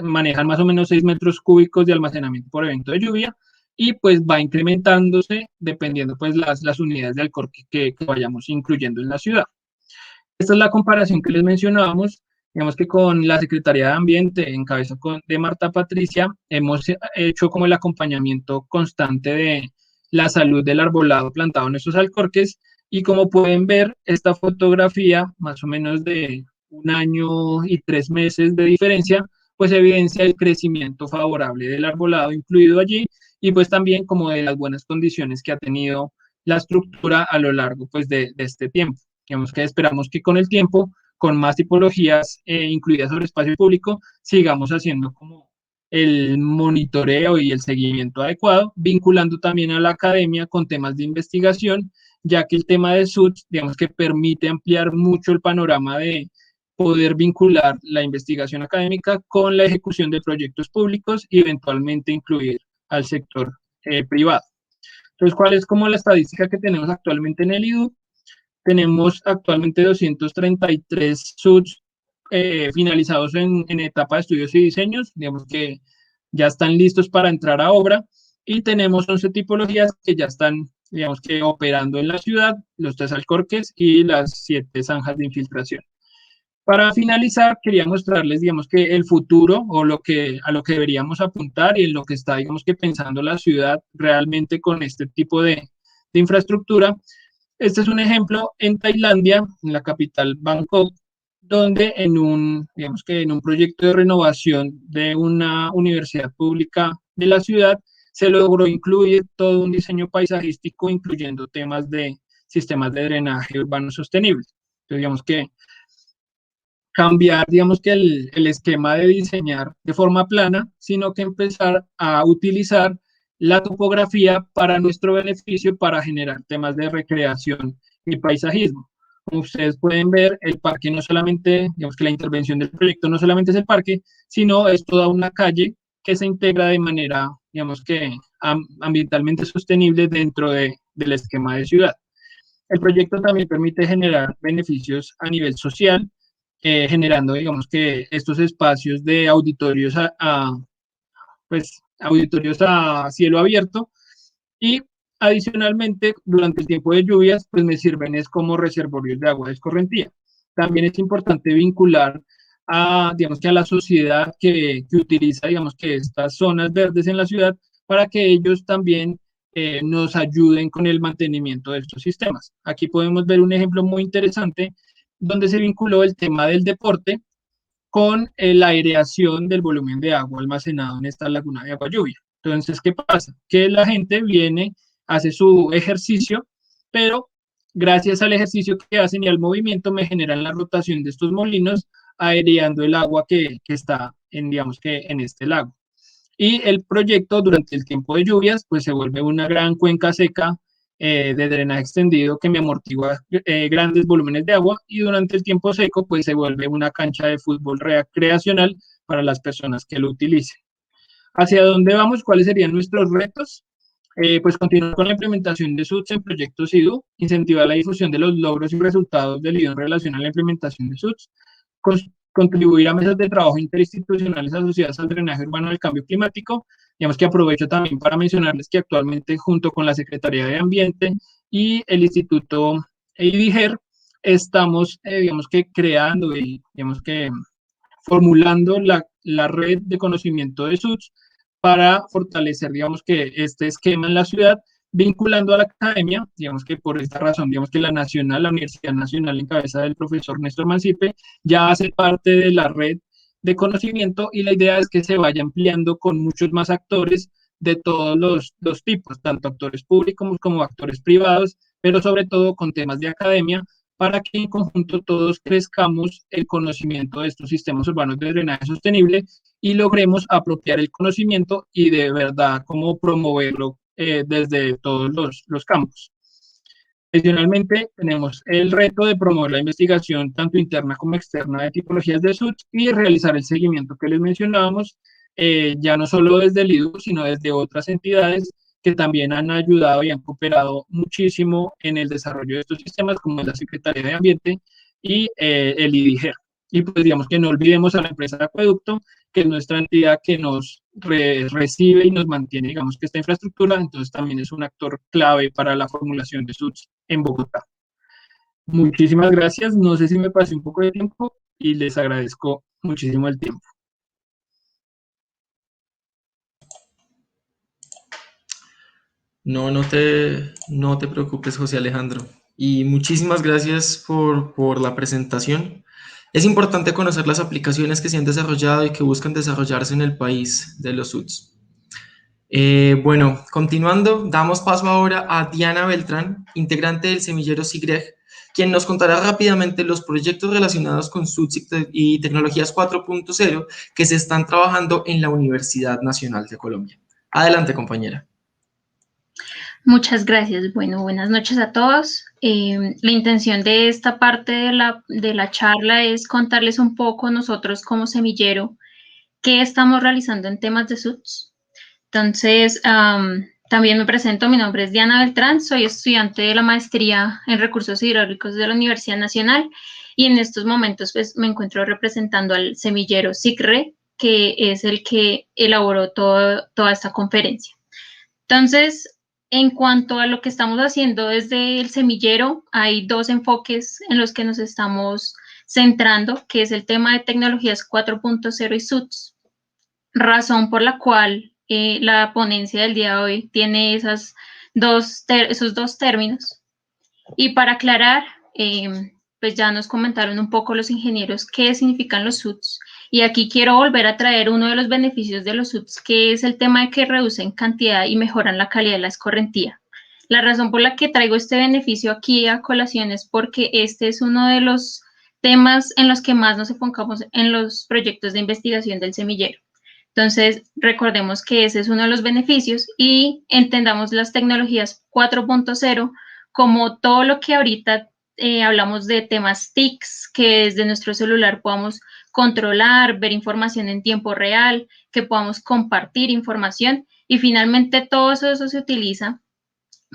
manejan más o menos 6 metros cúbicos de almacenamiento por evento de lluvia y pues va incrementándose dependiendo pues las unidades de alcorque que vayamos incluyendo en la ciudad. Esta es la comparación que les mencionábamos. Digamos que con la Secretaría de Ambiente, en cabeza de Marta Patricia, hemos hecho como el acompañamiento constante de la salud del arbolado plantado en estos alcorques y como pueden ver, esta fotografía, más o menos de 1 año y 3 meses de diferencia, pues evidencia el crecimiento favorable del arbolado incluido allí y pues también como de las buenas condiciones que ha tenido la estructura a lo largo pues de este tiempo. Digamos que esperamos que con el tiempo, con más tipologías incluidas sobre espacio público, sigamos haciendo como el monitoreo y el seguimiento adecuado, vinculando también a la academia con temas de investigación, ya que el tema de SUTs, digamos que permite ampliar mucho el panorama de poder vincular la investigación académica con la ejecución de proyectos públicos y eventualmente incluir al sector privado. Entonces, ¿cuál es como la estadística que tenemos actualmente en el IDU? Tenemos actualmente 233 SUTs finalizados en etapa de estudios y diseños, digamos que ya están listos para entrar a obra, y tenemos 11 tipologías que ya están digamos que operando en la ciudad, los 3 alcorques y las 7 zanjas de infiltración. Para finalizar, quería mostrarles, digamos, que el futuro o a lo que deberíamos apuntar y en lo que está, digamos, que pensando la ciudad realmente con este tipo de infraestructura. Este es un ejemplo en Tailandia, en la capital Bangkok, donde digamos que en un proyecto de renovación de una universidad pública de la ciudad, se logró incluir todo un diseño paisajístico, incluyendo temas de sistemas de drenaje urbano sostenible. Entonces, digamos que cambiar, digamos que el esquema de diseñar de forma plana, sino que empezar a utilizar la topografía para nuestro beneficio para generar temas de recreación y paisajismo. Como ustedes pueden ver, el parque no solamente, digamos que la intervención del proyecto no solamente es el parque, sino es toda una calle que se integra de manera, digamos que ambientalmente sostenible dentro del esquema de ciudad. El proyecto también permite generar beneficios a nivel social, generando, digamos que estos espacios de auditorios pues, auditorios a cielo abierto y adicionalmente durante el tiempo de lluvias pues me sirven es como reservorios de agua de escorrentía. También es importante vincular digamos que a la sociedad que utiliza, digamos que estas zonas verdes en la ciudad para que ellos también nos ayuden con el mantenimiento de estos sistemas. Aquí podemos ver un ejemplo muy interesante donde se vinculó el tema del deporte con la aireación del volumen de agua almacenado en esta laguna de agua lluvia. Entonces, ¿qué pasa? Que la gente viene, hace su ejercicio, pero gracias al ejercicio que hacen y al movimiento me generan la rotación de estos molinos, aireando el agua que está digamos que en este lago. Y el proyecto durante el tiempo de lluvias, pues se vuelve una gran cuenca seca de drenaje extendido que me amortigua grandes volúmenes de agua y durante el tiempo seco pues se vuelve una cancha de fútbol recreacional para las personas que lo utilicen. ¿Hacia dónde vamos? ¿Cuáles serían nuestros retos? Pues continuar con la implementación de SUTS en proyectos IDU, incentivar la difusión de los logros y resultados del IDU en relación a la implementación de SUTS, contribuir a mesas de trabajo interinstitucionales asociadas al drenaje urbano del cambio climático. Digamos que aprovecho también para mencionarles que actualmente junto con la Secretaría de Ambiente y el Instituto IDIGER estamos, digamos que creando y digamos que formulando la red de conocimiento de SUTS para fortalecer, digamos que este esquema en la ciudad, vinculando a la academia, digamos que por esta razón, digamos que la Universidad Nacional en cabeza del profesor Néstor Mancipe, ya hace parte de la red de conocimiento y la idea es que se vaya ampliando con muchos más actores de todos los tipos, tanto actores públicos como actores privados, pero sobre todo con temas de academia, para que en conjunto todos crezcamos el conocimiento de estos sistemas urbanos de drenaje sostenible y logremos apropiar el conocimiento y de verdad cómo promoverlo desde todos los campos. Adicionalmente, tenemos el reto de promover la investigación tanto interna como externa de tipologías de SUTS y realizar el seguimiento que les mencionábamos, ya no solo desde el IDU, sino desde otras entidades que también han ayudado y han cooperado muchísimo en el desarrollo de estos sistemas, como la Secretaría de Ambiente y el IDIGER. Y pues digamos que no olvidemos a la empresa de acueducto, que es nuestra entidad que nos recibe y nos mantiene, digamos que esta infraestructura, entonces también es un actor clave para la formulación de SUTS en Bogotá. Muchísimas gracias, no sé si me pasé un poco de tiempo y les agradezco muchísimo el tiempo. No te preocupes, José Alejandro. Y muchísimas gracias por la presentación. Es importante conocer las aplicaciones que se han desarrollado y que buscan desarrollarse en el país de los SUTS. Bueno, continuando, damos paso ahora a Diana Beltrán, integrante del semillero SIGREG, quien nos contará rápidamente los proyectos relacionados con SUTS y tecnologías 4.0 que se están trabajando en la Universidad Nacional de Colombia. Adelante, compañera. Muchas gracias. Bueno, buenas noches a todos. La intención de esta parte de la charla es contarles un poco nosotros como semillero qué estamos realizando en temas de SUTS. Entonces, también me presento, mi nombre es Diana Beltrán, soy estudiante de la maestría en recursos hidráulicos de la Universidad Nacional y en estos momentos pues, me encuentro representando al semillero SIGREG, que es el que elaboró toda esta conferencia. Entonces, En cuanto a lo que estamos haciendo desde el semillero, hay dos enfoques en los que nos estamos centrando, que es el tema de tecnologías 4.0 y SUTS, razón por la cual la ponencia del día de hoy tiene esos dos términos. Y para aclarar, pues ya nos comentaron un poco los ingenieros qué significan los SUTS. Y aquí quiero volver a traer uno de los beneficios de los SUTS, que es el tema de que reducen cantidad y mejoran la calidad de la escorrentía. La razón por la que traigo este beneficio aquí a colación es porque este es uno de los temas en los que más nos enfocamos en los proyectos de investigación del semillero. Entonces, recordemos que ese es uno de los beneficios y entendamos las tecnologías 4.0 como todo lo que ahorita hablamos de temas TICs, que desde nuestro celular podamos controlar, ver información en tiempo real, que podamos compartir información y finalmente todo eso se utiliza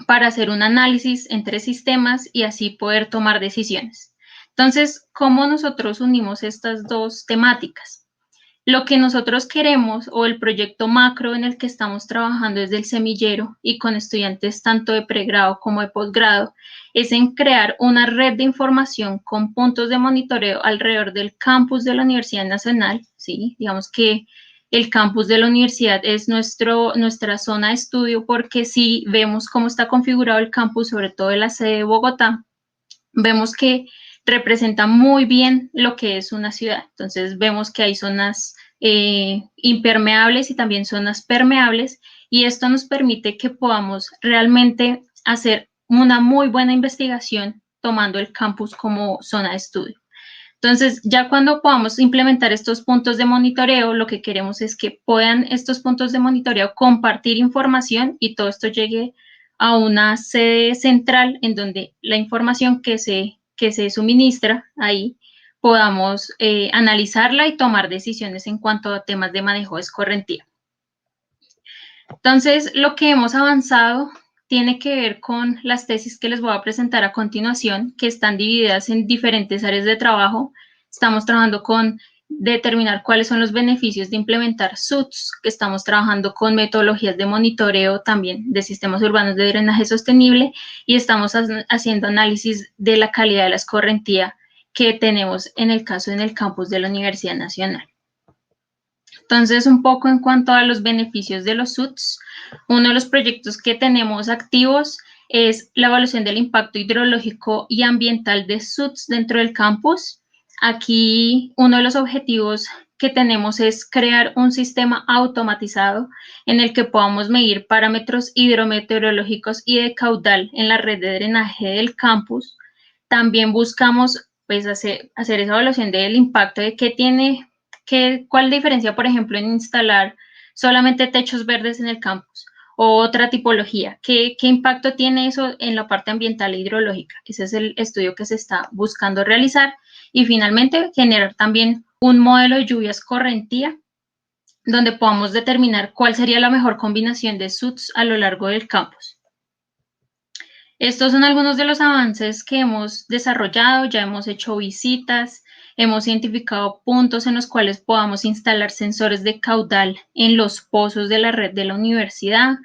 para hacer un análisis entre sistemas y así poder tomar decisiones. Entonces, ¿cómo nosotros unimos estas dos temáticas? Lo que nosotros queremos o el proyecto macro en el que estamos trabajando desde el semillero y con estudiantes tanto de pregrado como de posgrado es en crear una red de información con puntos de monitoreo alrededor del campus de la Universidad Nacional, ¿sí? Digamos que el campus de la universidad es nuestra zona de estudio porque si vemos cómo está configurado el campus, sobre todo en la sede de Bogotá, vemos que representa muy bien lo que es una ciudad. Entonces vemos que hay zonas impermeables y también zonas permeables y esto nos permite que podamos realmente hacer una muy buena investigación tomando el campus como zona de estudio. Entonces, ya cuando podamos implementar estos puntos de monitoreo, lo que queremos es que puedan estos puntos de monitoreo compartir información y todo esto llegue a una sede central en donde la información que se suministra ahí podamos analizarla y tomar decisiones en cuanto a temas de manejo de escorrentía. Entonces, lo que hemos avanzado tiene que ver con las tesis que les voy a presentar a continuación, que están divididas en diferentes áreas de trabajo. Estamos trabajando con determinar cuáles son los beneficios de implementar SUTS, que estamos trabajando con metodologías de monitoreo también de sistemas urbanos de drenaje sostenible y estamos haciendo análisis de la calidad de la escorrentía que tenemos en el caso en el campus de la Universidad Nacional. Entonces, un poco en cuanto a los beneficios de los SUTS, uno de los proyectos que tenemos activos es la evaluación del impacto hidrológico y ambiental de SUTS dentro del campus. Aquí, uno de los objetivos que tenemos es crear un sistema automatizado en el que podamos medir parámetros hidrometeorológicos y de caudal en la red de drenaje del campus. También buscamos pues, hacer esa evaluación del impacto de qué tiene. ¿Cuál es la diferencia, por ejemplo, en instalar solamente techos verdes en el campus o otra tipología? ¿Qué impacto tiene eso en la parte ambiental e hidrológica? Ese es el estudio que se está buscando realizar. Y finalmente, generar también un modelo de lluvia escorrentía donde podamos determinar cuál sería la mejor combinación de SUTS a lo largo del campus. Estos son algunos de los avances que hemos desarrollado, ya hemos hecho visitas, hemos identificado puntos en los cuales podamos instalar sensores de caudal en los pozos de la red de la universidad.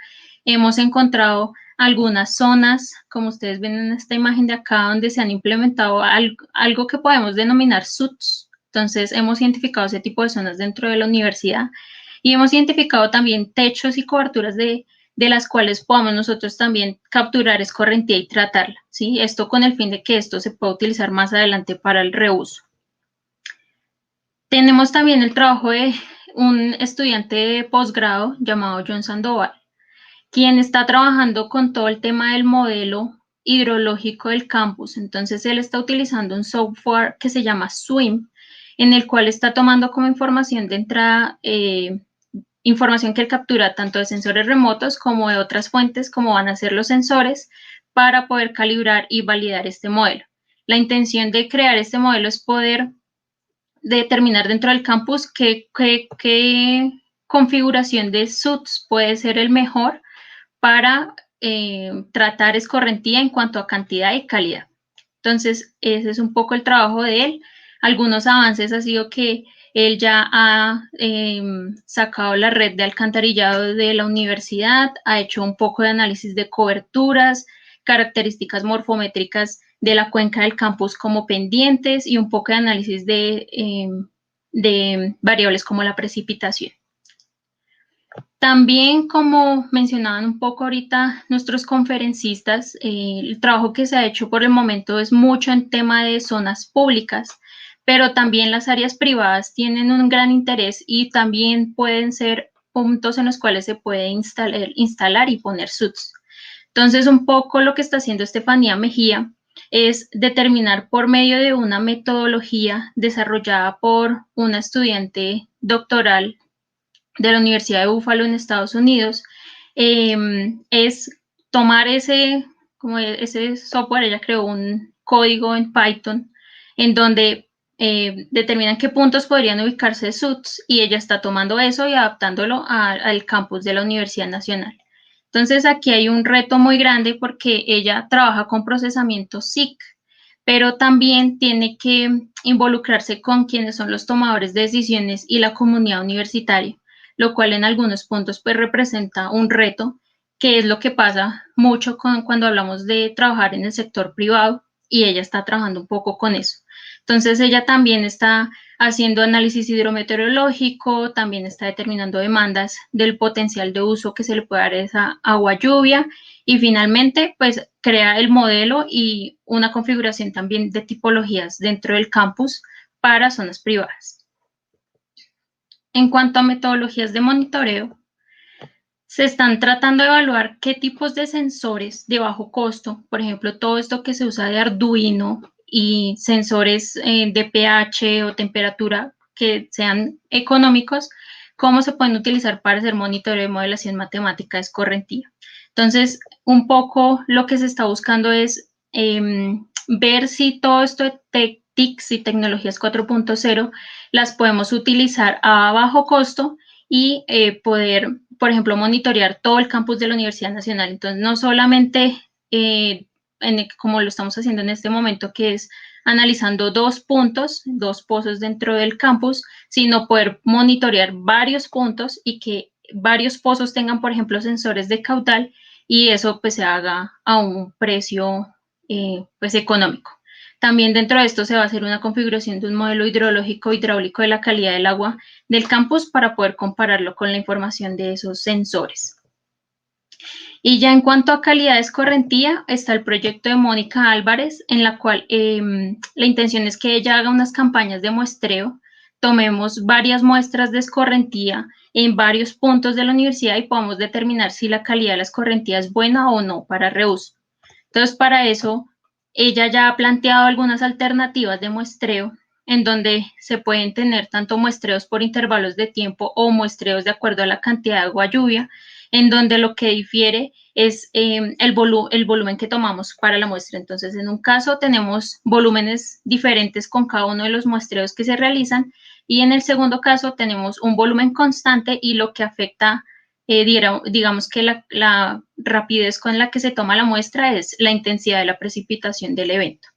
Hemos encontrado algunas zonas, como ustedes ven en esta imagen de acá, donde se han implementado algo que podemos denominar SUTS. Entonces, hemos identificado ese tipo de zonas dentro de la universidad y hemos identificado también techos y coberturas de las cuales podamos nosotros también capturar escorrentía y tratarla, ¿sí? Esto con el fin de que esto se pueda utilizar más adelante para el reuso. Tenemos también el trabajo de un estudiante de posgrado llamado John Sandoval, quien está trabajando con todo el tema del modelo hidrológico del campus. Entonces, él está utilizando un software que se llama SWIM, en el cual está tomando como información de entrada información que él captura tanto de sensores remotos como de otras fuentes, como van a ser los sensores, para poder calibrar y validar este modelo. La intención de crear este modelo es poder determinar dentro del campus qué configuración de SUTS puede ser el mejor para tratar escorrentía en cuanto a cantidad y calidad. Entonces, ese es un poco el trabajo de él. Algunos avances ha sido que Él ya ha sacado la red de alcantarillado de la universidad, ha hecho un poco de análisis de coberturas, características morfométricas de la cuenca del campus como pendientes y un poco de análisis de variables como la precipitación. También, como mencionaban un poco ahorita nuestros conferencistas, el trabajo que se ha hecho por el momento es mucho en tema de zonas públicas, pero también las áreas privadas tienen un gran interés y también pueden ser puntos en los cuales se puede instalar y poner SUTS. Entonces, un poco lo que está haciendo Estefanía Mejía es determinar por medio de una metodología desarrollada por una estudiante doctoral de la Universidad de Buffalo en Estados Unidos, es tomar ese software. Ella creó un código en Python en donde determinan qué puntos podrían ubicarse SUTS y ella está tomando eso y adaptándolo al campus de la Universidad Nacional. Entonces aquí hay un reto muy grande porque ella trabaja con procesamiento SIC, pero también tiene que involucrarse con quienes son los tomadores de decisiones y la comunidad universitaria, lo cual en algunos puntos pues representa un reto, que es lo que pasa mucho cuando hablamos de trabajar en el sector privado, y ella está trabajando un poco con eso. Entonces ella también está haciendo análisis hidrometeorológico, también está determinando demandas del potencial de uso que se le puede dar a esa agua lluvia y finalmente pues crea el modelo y una configuración también de tipologías dentro del campus para zonas privadas. En cuanto a metodologías de monitoreo, se están tratando de evaluar qué tipos de sensores de bajo costo, por ejemplo, todo esto que se usa de Arduino y sensores de pH o temperatura que sean económicos, cómo se pueden utilizar para hacer monitoreo de modelación matemática escorrentiva. Entonces, un poco lo que se está buscando es ver si todo esto de TICs y tecnologías 4.0 las podemos utilizar a bajo costo y poder, por ejemplo, monitorear todo el campus de la Universidad Nacional. Entonces, no solamente como lo estamos haciendo en este momento, que es analizando dos pozos dentro del campus, sino poder monitorear varios puntos y que varios pozos tengan, por ejemplo, sensores de caudal y eso pues se haga a un precio pues económico. También dentro de esto se va a hacer una configuración de un modelo hidrológico hidráulico de la calidad del agua del campus para poder compararlo con la información de esos sensores. Y ya en cuanto a calidad de escorrentía, está el proyecto de Mónica Álvarez, en la cual la intención es que ella haga unas campañas de muestreo, tomemos varias muestras de escorrentía en varios puntos de la universidad y podamos determinar si la calidad de la escorrentía es buena o no para reuso. Entonces, para eso, ella ya ha planteado algunas alternativas de muestreo en donde se pueden tener tanto muestreos por intervalos de tiempo o muestreos de acuerdo a la cantidad de agua lluvia, en donde lo que difiere es el volumen que tomamos para la muestra. Entonces, en un caso tenemos volúmenes diferentes con cada uno de los muestreos que se realizan y en el segundo caso tenemos un volumen constante y lo que afecta, digamos que la rapidez con la que se toma la muestra es la intensidad de la precipitación del evento.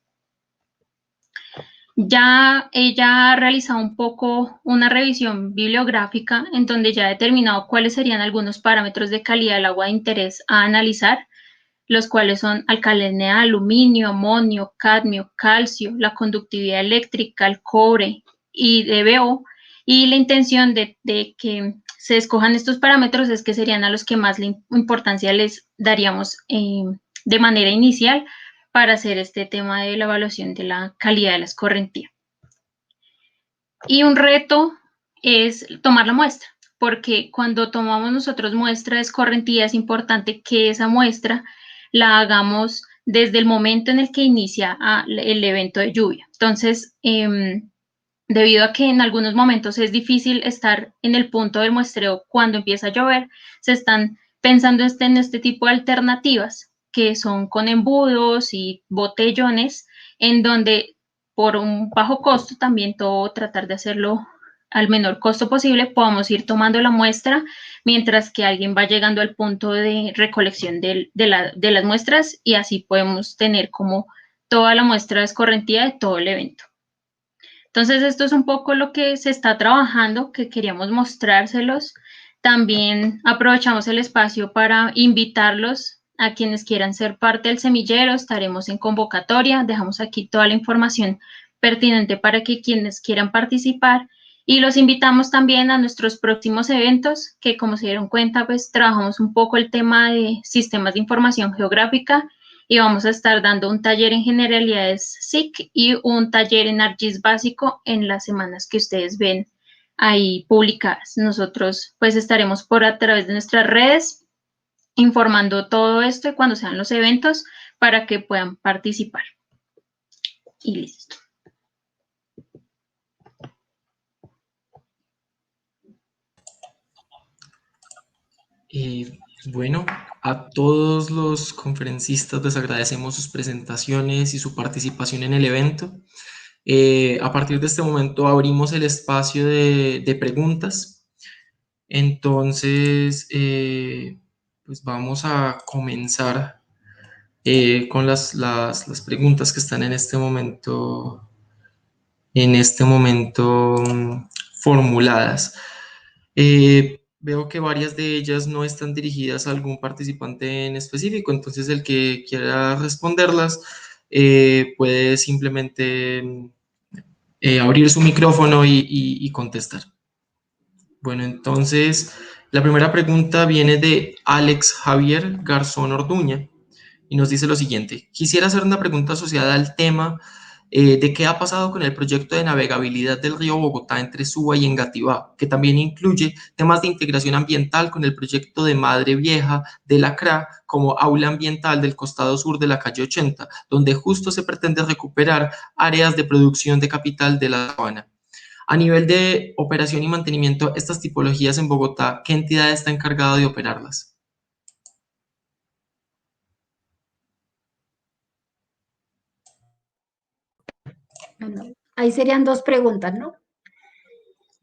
Ya ella ha realizado un poco una revisión bibliográfica en donde ya ha determinado cuáles serían algunos parámetros de calidad del agua de interés a analizar, los cuales son alcalinidad de aluminio, amonio, cadmio, calcio, la conductividad eléctrica, el cobre y DBO, y la intención de que se escojan estos parámetros es que serían a los que más importancia les daríamos de manera inicial para hacer este tema de la evaluación de la calidad de la escorrentía. Y un reto es tomar la muestra, porque cuando tomamos nosotros muestra de escorrentía es importante que esa muestra la hagamos desde el momento en el que inicia el evento de lluvia. Entonces, debido a que en algunos momentos es difícil estar en el punto del muestreo cuando empieza a llover, se están pensando en este tipo de alternativas que son con embudos y botellones, en donde por un bajo costo, también todo tratar de hacerlo al menor costo posible, podamos ir tomando la muestra mientras que alguien va llegando al punto de recolección de las muestras y así podemos tener como toda la muestra de escorrentía de todo el evento. Entonces, esto es un poco lo que se está trabajando, que queríamos mostrárselos. También aprovechamos el espacio para invitarlos a quienes quieran ser parte del semillero. Estaremos en convocatoria. Dejamos aquí toda la información pertinente para que quienes quieran participar. Y los invitamos también a nuestros próximos eventos, que como se dieron cuenta, pues trabajamos un poco el tema de sistemas de información geográfica y vamos a estar dando un taller en generalidades SIC y un taller en ArcGIS básico en las semanas que ustedes ven ahí publicadas. Nosotros pues estaremos por a través de nuestras redes informando todo esto cuando sean los eventos para que puedan participar. Y listo. Bueno, a todos los conferencistas les agradecemos sus presentaciones y su participación en el evento. A partir de este momento abrimos el espacio de preguntas. Entonces, pues vamos a comenzar con las preguntas que están en este momento formuladas. Veo que varias de ellas no están dirigidas a algún participante en específico, entonces el que quiera responderlas puede simplemente abrir su micrófono y contestar. Bueno, entonces la primera pregunta viene de Alex Javier Garzón Orduña y nos dice lo siguiente: quisiera hacer una pregunta asociada al tema de qué ha pasado con el proyecto de navegabilidad del río Bogotá entre Suba y Engativá, que también incluye temas de integración ambiental con el proyecto de Madre Vieja de la CRA como aula ambiental del costado sur de la calle 80, donde justo se pretende recuperar áreas de producción de capital de la sabana. A nivel de operación y mantenimiento, estas tipologías en Bogotá, ¿qué entidad está encargada de operarlas? Bueno, ahí serían dos preguntas, ¿no?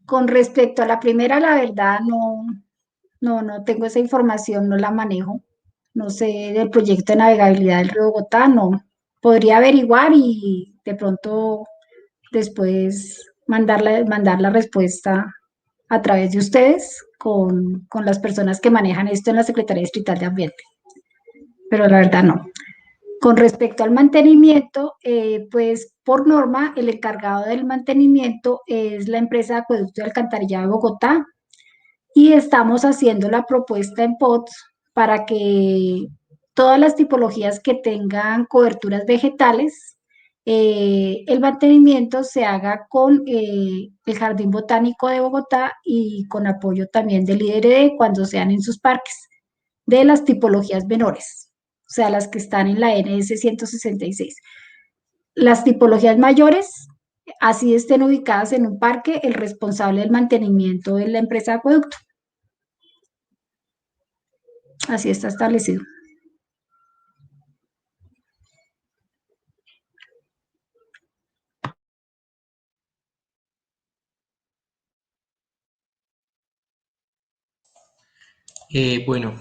Con respecto a la primera, la verdad no tengo esa información, no la manejo. No sé del proyecto de navegabilidad del río Bogotá, no. Podría averiguar y de pronto después mandar la respuesta a través de ustedes con las personas que manejan esto en la Secretaría Distrital de Ambiente. Pero la verdad no. Con respecto al mantenimiento, pues por norma el encargado del mantenimiento es la empresa de acueducto y alcantarillado de Bogotá y estamos haciendo la propuesta en POTS para que todas las tipologías que tengan coberturas vegetales, el mantenimiento se haga con el Jardín Botánico de Bogotá y con apoyo también del IDRD cuando sean en sus parques, de las tipologías menores, o sea, las que están en la NS 166. Las tipologías mayores, así estén ubicadas en un parque, el responsable del mantenimiento es la empresa de acueducto. Así está establecido. Bueno,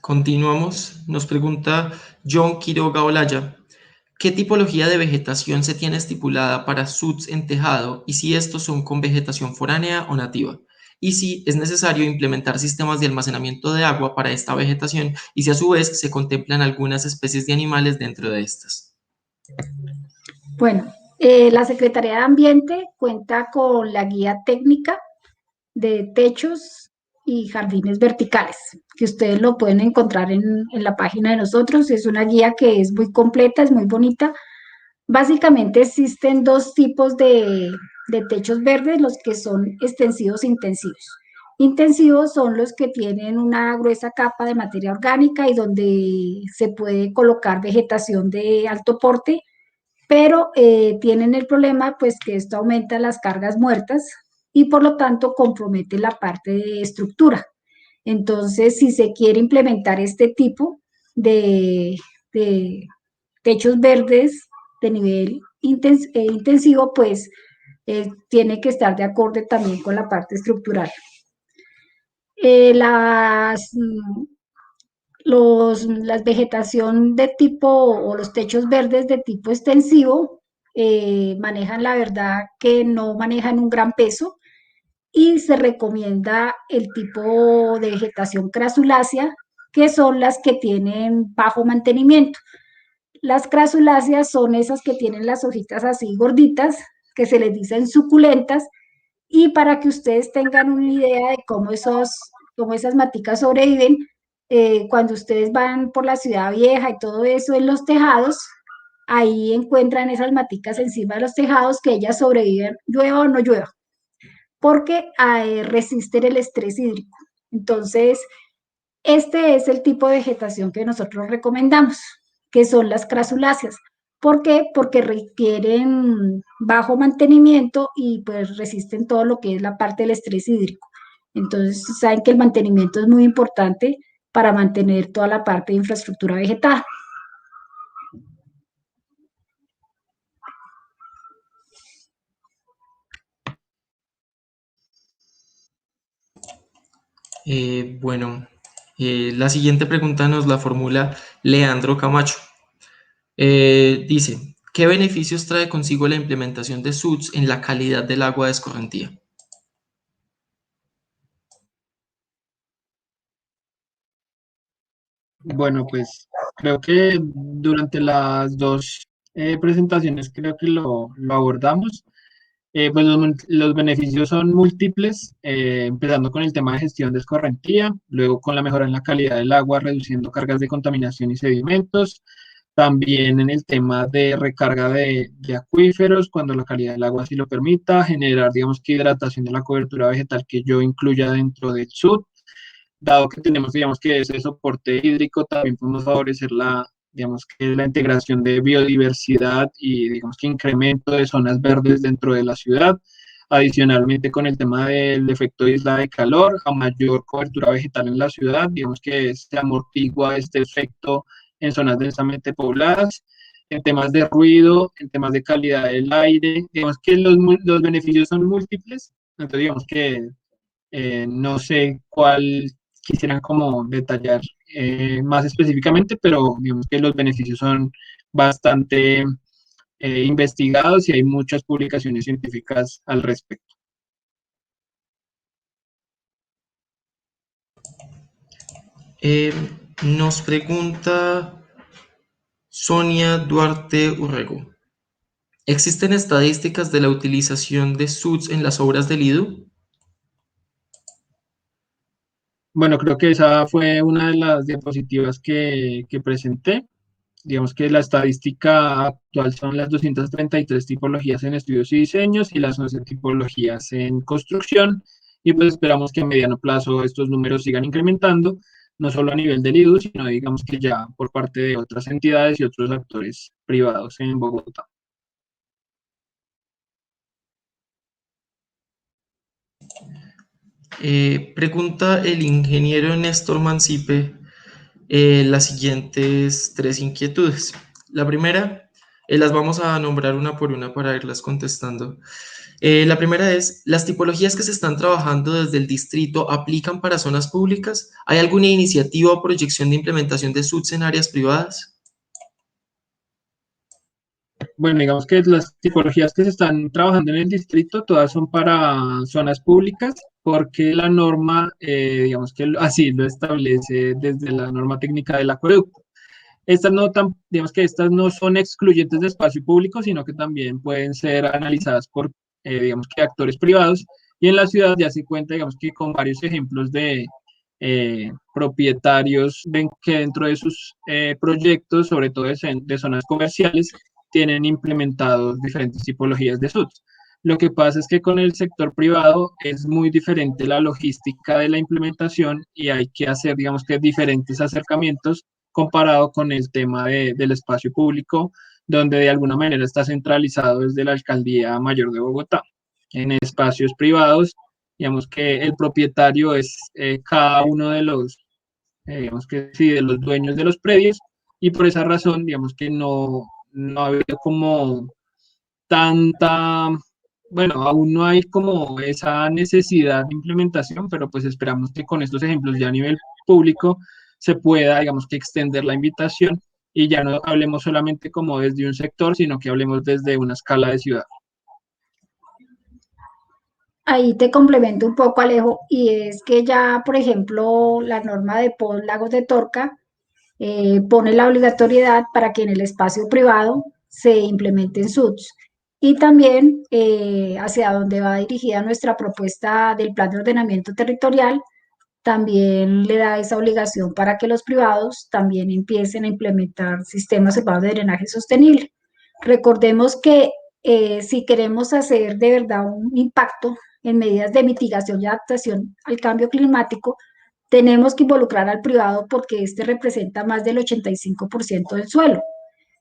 continuamos. Nos pregunta John Quiroga Olaya: ¿qué tipología de vegetación se tiene estipulada para SUTs en tejado y si estos son con vegetación foránea o nativa? Y si es necesario implementar sistemas de almacenamiento de agua para esta vegetación y si a su vez se contemplan algunas especies de animales dentro de estas. Bueno, la Secretaría de Ambiente cuenta con la guía técnica de techos y jardines verticales, que ustedes lo pueden encontrar en la página de nosotros. Es una guía que es muy completa, es muy bonita. Básicamente existen dos tipos de techos verdes, los que son extensivos e intensivos. Intensivos son los que tienen una gruesa capa de materia orgánica y donde se puede colocar vegetación de alto porte, pero tienen el problema pues que esto aumenta las cargas muertas y por lo tanto compromete la parte de estructura. Entonces, si se quiere implementar este tipo de techos verdes de nivel intensivo, pues tiene que estar de acorde también con la parte estructural. Las vegetación de tipo o los techos verdes de tipo extensivo manejan la verdad que no manejan un gran peso y se recomienda el tipo de vegetación crasulácea, que son las que tienen bajo mantenimiento. Las crasuláceas son esas que tienen las hojitas así gorditas, que se les dicen suculentas, y para que ustedes tengan una idea de cómo esas maticas sobreviven, cuando ustedes van por la ciudad vieja y todo eso en los tejados, ahí encuentran esas maticas encima de los tejados que ellas sobreviven, llueva o no llueva, porque resisten el estrés hídrico. Entonces, este es el tipo de vegetación que nosotros recomendamos, que son las crasuláceas. ¿Por qué? Porque requieren bajo mantenimiento y pues resisten todo lo que es la parte del estrés hídrico. Entonces, saben que el mantenimiento es muy importante para mantener toda la parte de infraestructura vegetal. Bueno, la siguiente pregunta nos la formula Leandro Camacho. Dice, ¿qué beneficios trae consigo la implementación de SUTS en la calidad del agua de escorrentía? Bueno, pues creo que durante las dos presentaciones creo que lo abordamos. Pues los beneficios son múltiples, empezando con el tema de gestión de escorrentía, luego con la mejora en la calidad del agua, reduciendo cargas de contaminación y sedimentos, también en el tema de recarga de acuíferos, cuando la calidad del agua así lo permita, generar, digamos que hidratación de la cobertura vegetal que yo incluya dentro del SUT, dado que tenemos, digamos que ese soporte hídrico, también podemos favorecer digamos que la integración de biodiversidad y, digamos que incremento de zonas verdes dentro de la ciudad. Adicionalmente, con el tema del efecto isla de calor, a mayor cobertura vegetal en la ciudad, digamos que se amortigua este efecto en zonas densamente pobladas. En temas de ruido, en temas de calidad del aire, digamos que los beneficios son múltiples. Entonces, digamos que no sé cuál quisieran como detallar más específicamente, pero digamos que los beneficios son bastante investigados y hay muchas publicaciones científicas al respecto. Nos pregunta Sonia Duarte Urrego. ¿Existen estadísticas de la utilización de SUTS en las obras del IDU? Bueno, creo que esa fue una de las diapositivas que presenté. Digamos que la estadística actual son las 233 tipologías en estudios y diseños y las 11 tipologías en construcción. Y pues esperamos que a mediano plazo estos números sigan incrementando, no solo a nivel del IDU, sino digamos que ya por parte de otras entidades y otros actores privados en Bogotá. Pregunta el ingeniero Néstor Mancipe las siguientes tres inquietudes. La primera, las vamos a nombrar una por una para irlas contestando. La primera es, ¿las tipologías que se están trabajando desde el distrito aplican para zonas públicas? ¿Hay alguna iniciativa o proyección de implementación de SUTS en áreas privadas? Bueno, digamos que las tipologías que se están trabajando en el distrito, todas son para zonas públicas, porque la norma, digamos que así lo establece desde la norma técnica del acueducto. Estas no digamos que estas no son excluyentes de espacio público, sino que también pueden ser analizadas por, digamos que actores privados. Y en la ciudad ya se cuenta, digamos que con varios ejemplos de propietarios que dentro de sus proyectos, sobre todo de zonas comerciales, tienen implementados diferentes tipologías de SUTS. Lo que pasa es que con el sector privado es muy diferente la logística de la implementación y hay que hacer, digamos que diferentes acercamientos comparado con el tema del espacio público, donde de alguna manera está centralizado desde la Alcaldía Mayor de Bogotá. En espacios privados, digamos que el propietario es cada uno de los, digamos que sí, de los dueños de los predios, y por esa razón, digamos que no ha habido como tanta, bueno, aún no hay como esa necesidad de implementación, pero pues esperamos que con estos ejemplos ya a nivel público se pueda, digamos que extender la invitación y ya no hablemos solamente como desde un sector, sino que hablemos desde una escala de ciudad. Ahí te complemento un poco, Alejo, y es que ya, por ejemplo, la norma de PON Lagos de Torca pone la obligatoriedad para que en el espacio privado se implementen SUTs. Y también hacia donde va dirigida nuestra propuesta del plan de ordenamiento territorial, también le da esa obligación para que los privados también empiecen a implementar sistemas urbanos de drenaje sostenible. Recordemos que si queremos hacer de verdad un impacto en medidas de mitigación y adaptación al cambio climático, tenemos que involucrar al privado porque este representa más del 85% del suelo.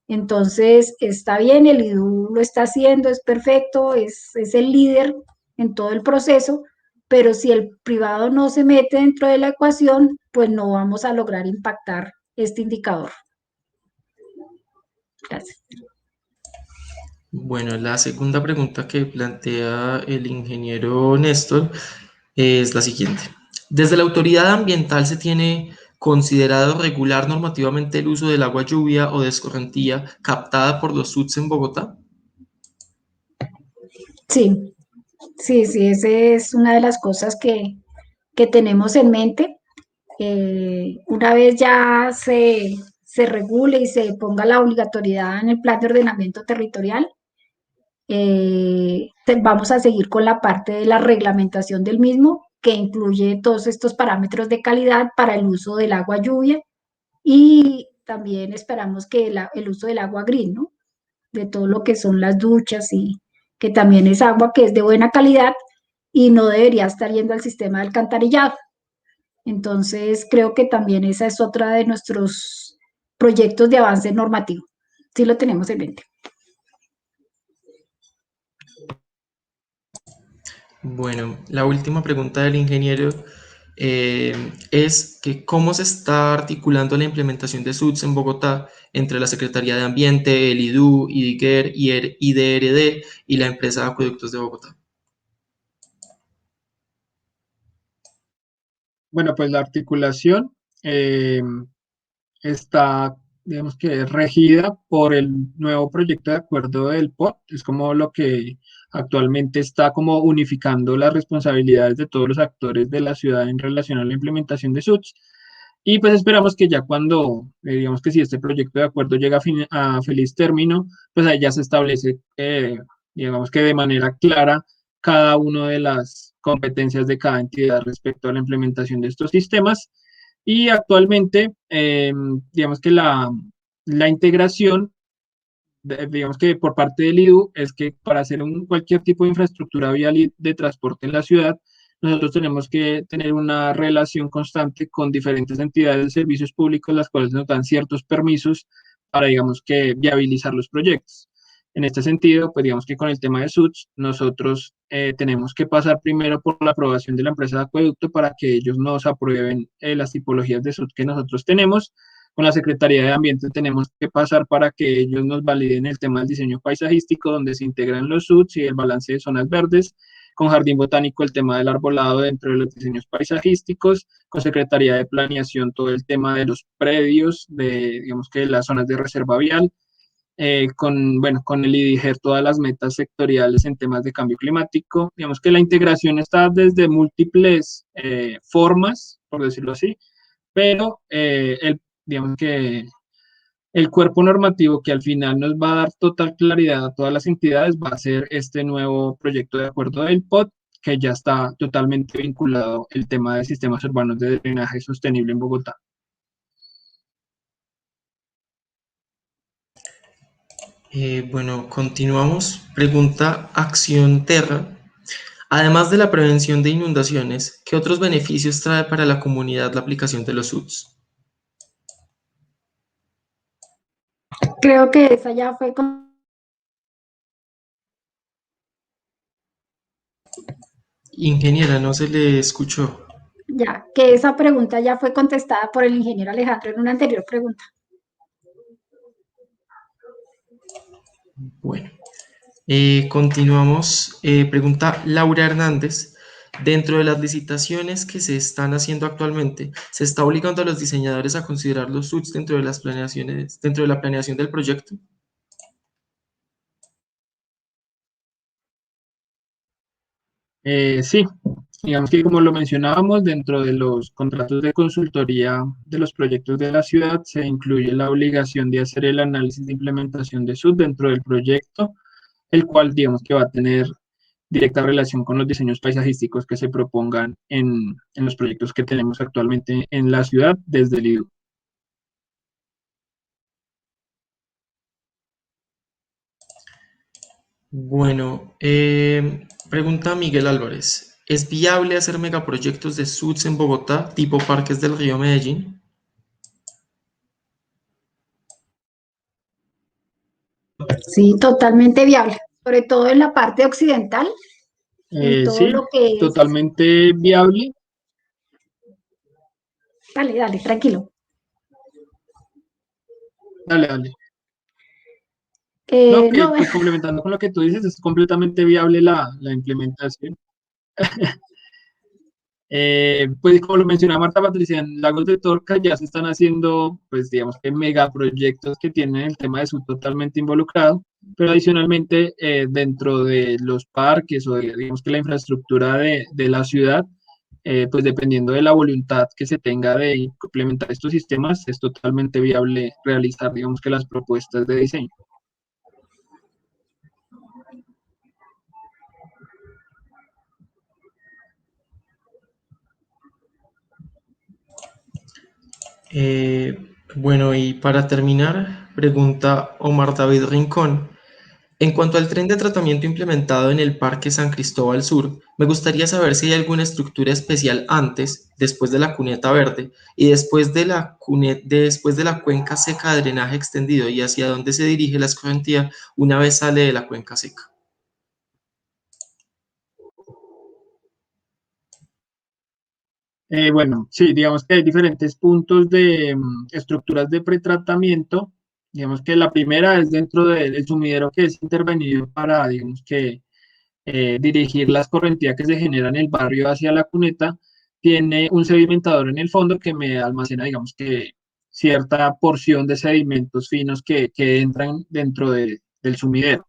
Entonces, está bien, el IDU lo está haciendo, es perfecto, es el líder en todo el proceso, pero si el privado no se mete dentro de la ecuación, pues no vamos a lograr impactar este indicador. Gracias. Bueno, la segunda pregunta que plantea el ingeniero Néstor es la siguiente. Desde la autoridad ambiental se tiene considerado regular normativamente el uso del agua lluvia o de escorrentía captada por los SUTs en Bogotá. Sí, sí, esa es una de las cosas que tenemos en mente. Una vez ya se regule y se ponga la obligatoriedad en el plan de ordenamiento territorial, vamos a seguir con la parte de la reglamentación del mismo, que incluye todos estos parámetros de calidad para el uso del agua lluvia y también esperamos que el uso del agua green, ¿no? De todo lo que son las duchas y que también es agua que es de buena calidad y no debería estar yendo al sistema de alcantarillado. Entonces, creo que también esa es otra de nuestros proyectos de avance normativo. Sí lo tenemos en mente. Bueno, la última pregunta del ingeniero es que cómo se está articulando la implementación de SUTs en Bogotá entre la Secretaría de Ambiente, el IDU, IDIGER, IDRD y la empresa de Acueductos de Bogotá. Bueno, pues la articulación está, digamos que regida por el nuevo proyecto de acuerdo del POT, es como lo que actualmente está como unificando las responsabilidades de todos los actores de la ciudad en relación a la implementación de SUTs. Y pues esperamos que ya cuando, digamos que si este proyecto de acuerdo llega a feliz término, pues ahí ya se establece, digamos que de manera clara, cada una de las competencias de cada entidad respecto a la implementación de estos sistemas. Y actualmente, digamos que la integración, digamos que por parte del IDU, es que para hacer cualquier tipo de infraestructura vial y de transporte en la ciudad, nosotros tenemos que tener una relación constante con diferentes entidades de servicios públicos, las cuales nos dan ciertos permisos para, digamos que, viabilizar los proyectos. En este sentido, pues digamos que con el tema de SUTS, nosotros tenemos que pasar primero por la aprobación de la empresa de acueducto para que ellos nos aprueben las tipologías de SUTS que nosotros tenemos. Con la Secretaría de Ambiente tenemos que pasar para que ellos nos validen el tema del diseño paisajístico, donde se integran los SUTS y el balance de zonas verdes. Con Jardín Botánico el tema del arbolado dentro de los diseños paisajísticos, con Secretaría de Planeación todo el tema de los predios, de, digamos que las zonas de reserva vial, con el IDIGER todas las metas sectoriales en temas de cambio climático. Digamos que la integración está desde múltiples formas, por decirlo así, pero digamos que el cuerpo normativo que al final nos va a dar total claridad a todas las entidades va a ser este nuevo proyecto de acuerdo del POT, que ya está totalmente vinculado el tema de sistemas urbanos de drenaje sostenible en Bogotá. Bueno, continuamos. Pregunta Acción Terra. Además de la prevención de inundaciones, ¿qué otros beneficios trae para la comunidad la aplicación de los SUTs? Creo que esa ya fue Ingeniera, no se le escuchó. que esa pregunta ya fue contestada por el ingeniero Alejandro en una anterior pregunta. Bueno, continuamos. Pregunta Laura Hernández. Dentro de las licitaciones que se están haciendo actualmente, ¿se está obligando a los diseñadores a considerar los SUTs dentro de las planeaciones, dentro de la planeación del proyecto? Sí, digamos que como lo mencionábamos, dentro de los contratos de consultoría de los proyectos de la ciudad se incluye la obligación de hacer el análisis de implementación de SUT dentro del proyecto, el cual digamos que va a tener directa relación con los diseños paisajísticos que se propongan en los proyectos que tenemos actualmente en la ciudad desde el IDU. Bueno, pregunta Miguel Álvarez. ¿Es viable hacer megaproyectos de SUTs en Bogotá, tipo Parques del Río Medellín? Sí, totalmente viable, sobre todo en la parte occidental, en todo Sí, lo que es... totalmente viable. Dale, dale, tranquilo. Dale, dale. No, que No, pues complementando con lo que tú dices, es completamente viable la implementación. Pues como lo mencionaba Marta Patricia, en Lagos de Torca ya se están haciendo, pues digamos que megaproyectos que tienen el tema de su totalmente involucrado, pero adicionalmente dentro de los parques o digamos que la infraestructura de la ciudad, pues dependiendo de la voluntad que se tenga de implementar estos sistemas, es totalmente viable realizar, digamos que las propuestas de diseño. Bueno, y para terminar, pregunta Omar David Rincón. En cuanto al tren de tratamiento implementado en el Parque San Cristóbal Sur, me gustaría saber si hay alguna estructura especial antes, después de la cuneta verde y después de la cuenca seca de drenaje extendido y hacia dónde se dirige la escorrentía una vez sale de la cuenca seca. Bueno, sí, digamos que hay diferentes puntos de estructuras de pretratamiento. Digamos que la primera es dentro del sumidero que es intervenido para, digamos que, dirigir la escorrentía que se genera en el barrio hacia la cuneta. Tiene un sedimentador en el fondo que me almacena, digamos que, cierta porción de sedimentos finos que entran dentro del sumidero.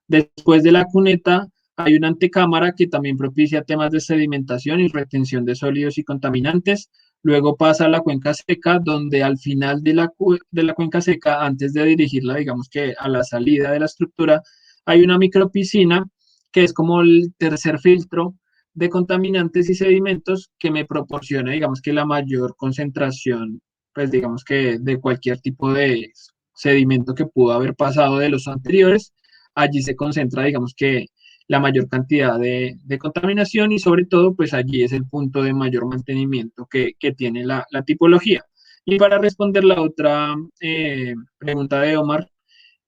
Después de la cuneta hay una antecámara que también propicia temas de sedimentación y retención de sólidos y contaminantes. Luego pasa a la cuenca seca, donde al final de la cuenca seca, antes de dirigirla, digamos que a la salida de la estructura, hay una micropiscina que es como el tercer filtro de contaminantes y sedimentos que me proporciona, digamos que la mayor concentración, pues digamos que de cualquier tipo de sedimento que pudo haber pasado de los anteriores. Allí se concentra, digamos que la mayor cantidad de contaminación y sobre todo, pues allí es el punto de mayor mantenimiento que tiene la tipología. Y para responder la otra pregunta de Omar,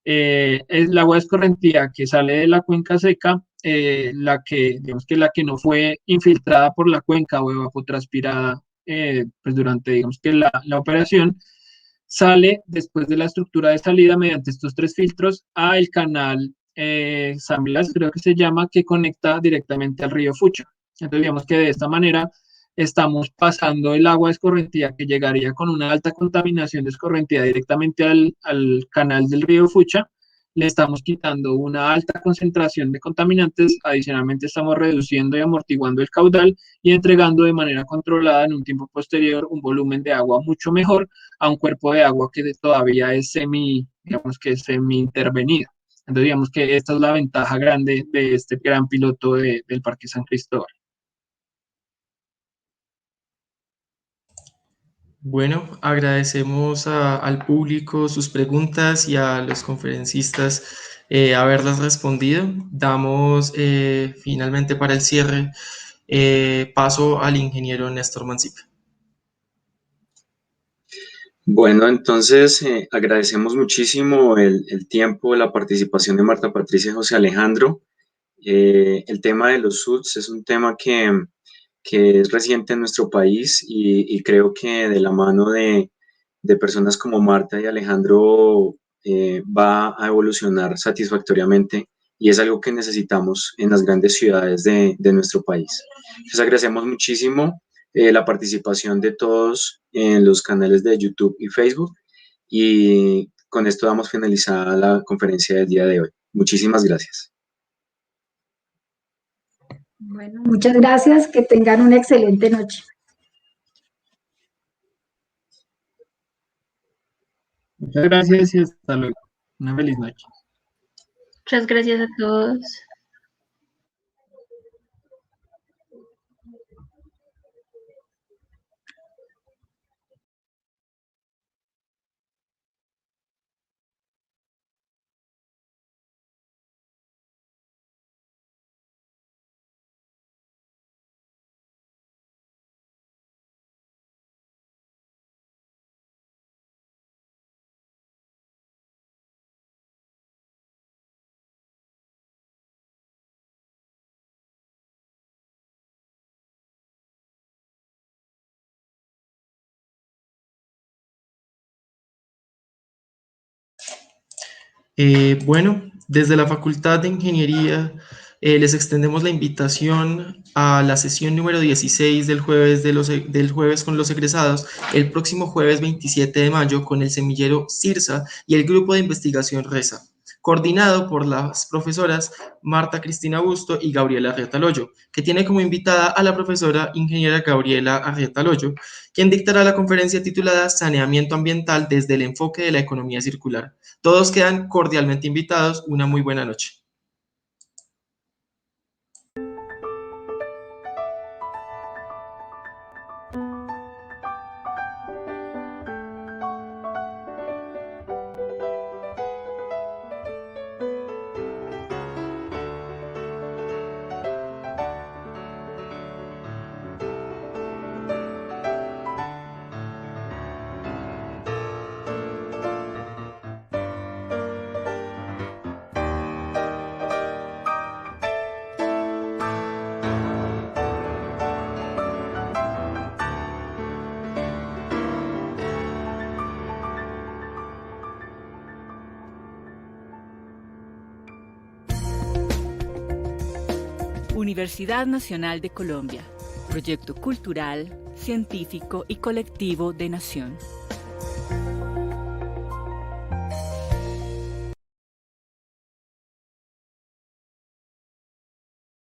es el agua escorrentía que sale de la cuenca seca, digamos que la que no fue infiltrada por la cuenca o evapotranspirada, pues durante, digamos que la operación, sale después de la estructura de salida mediante estos tres filtros a el canal San Blas, creo que se llama, que conecta directamente al río Fucha. Entonces, digamos que de esta manera estamos pasando el agua escorrentía que llegaría con una alta contaminación de escorrentía directamente al canal del río Fucha. Le estamos quitando una alta concentración de contaminantes, adicionalmente estamos reduciendo y amortiguando el caudal y entregando de manera controlada en un tiempo posterior un volumen de agua mucho mejor a un cuerpo de agua que todavía es digamos que es semi intervenido. Entonces, digamos que esta es la ventaja grande de este gran piloto del Parque San Cristóbal. Bueno, agradecemos al público sus preguntas y a los conferencistas haberlas respondido. Damos finalmente para el cierre paso al ingeniero Néstor Mancipe. Bueno, entonces agradecemos muchísimo el tiempo, la participación de Marta Patricia y José Alejandro. El tema de los SUTs es un tema que es reciente en nuestro país y creo que de la mano de personas como Marta y Alejandro va a evolucionar satisfactoriamente y es algo que necesitamos en las grandes ciudades de nuestro país. Entonces agradecemos muchísimo la participación de todos en los canales de YouTube y Facebook y con esto damos finalizada la conferencia del día de hoy. Muchísimas gracias. Bueno, muchas gracias, que tengan una excelente noche. Muchas gracias y hasta luego. Una feliz noche. Muchas gracias a todos. Bueno, desde la Facultad de Ingeniería les extendemos la invitación a la sesión número 16 del del jueves con los egresados, el próximo jueves 27 de mayo con el semillero CIRSA y el grupo de investigación RESA, coordinado por las profesoras Marta Cristina Busto y Gabriela Arrieta Loyo, que tiene como invitada a la profesora ingeniera Gabriela Arrieta Loyo, quien dictará la conferencia titulada Saneamiento Ambiental desde el enfoque de la economía circular. Todos quedan cordialmente invitados. Una muy buena noche. Universidad Nacional de Colombia, proyecto cultural, científico y colectivo de nación.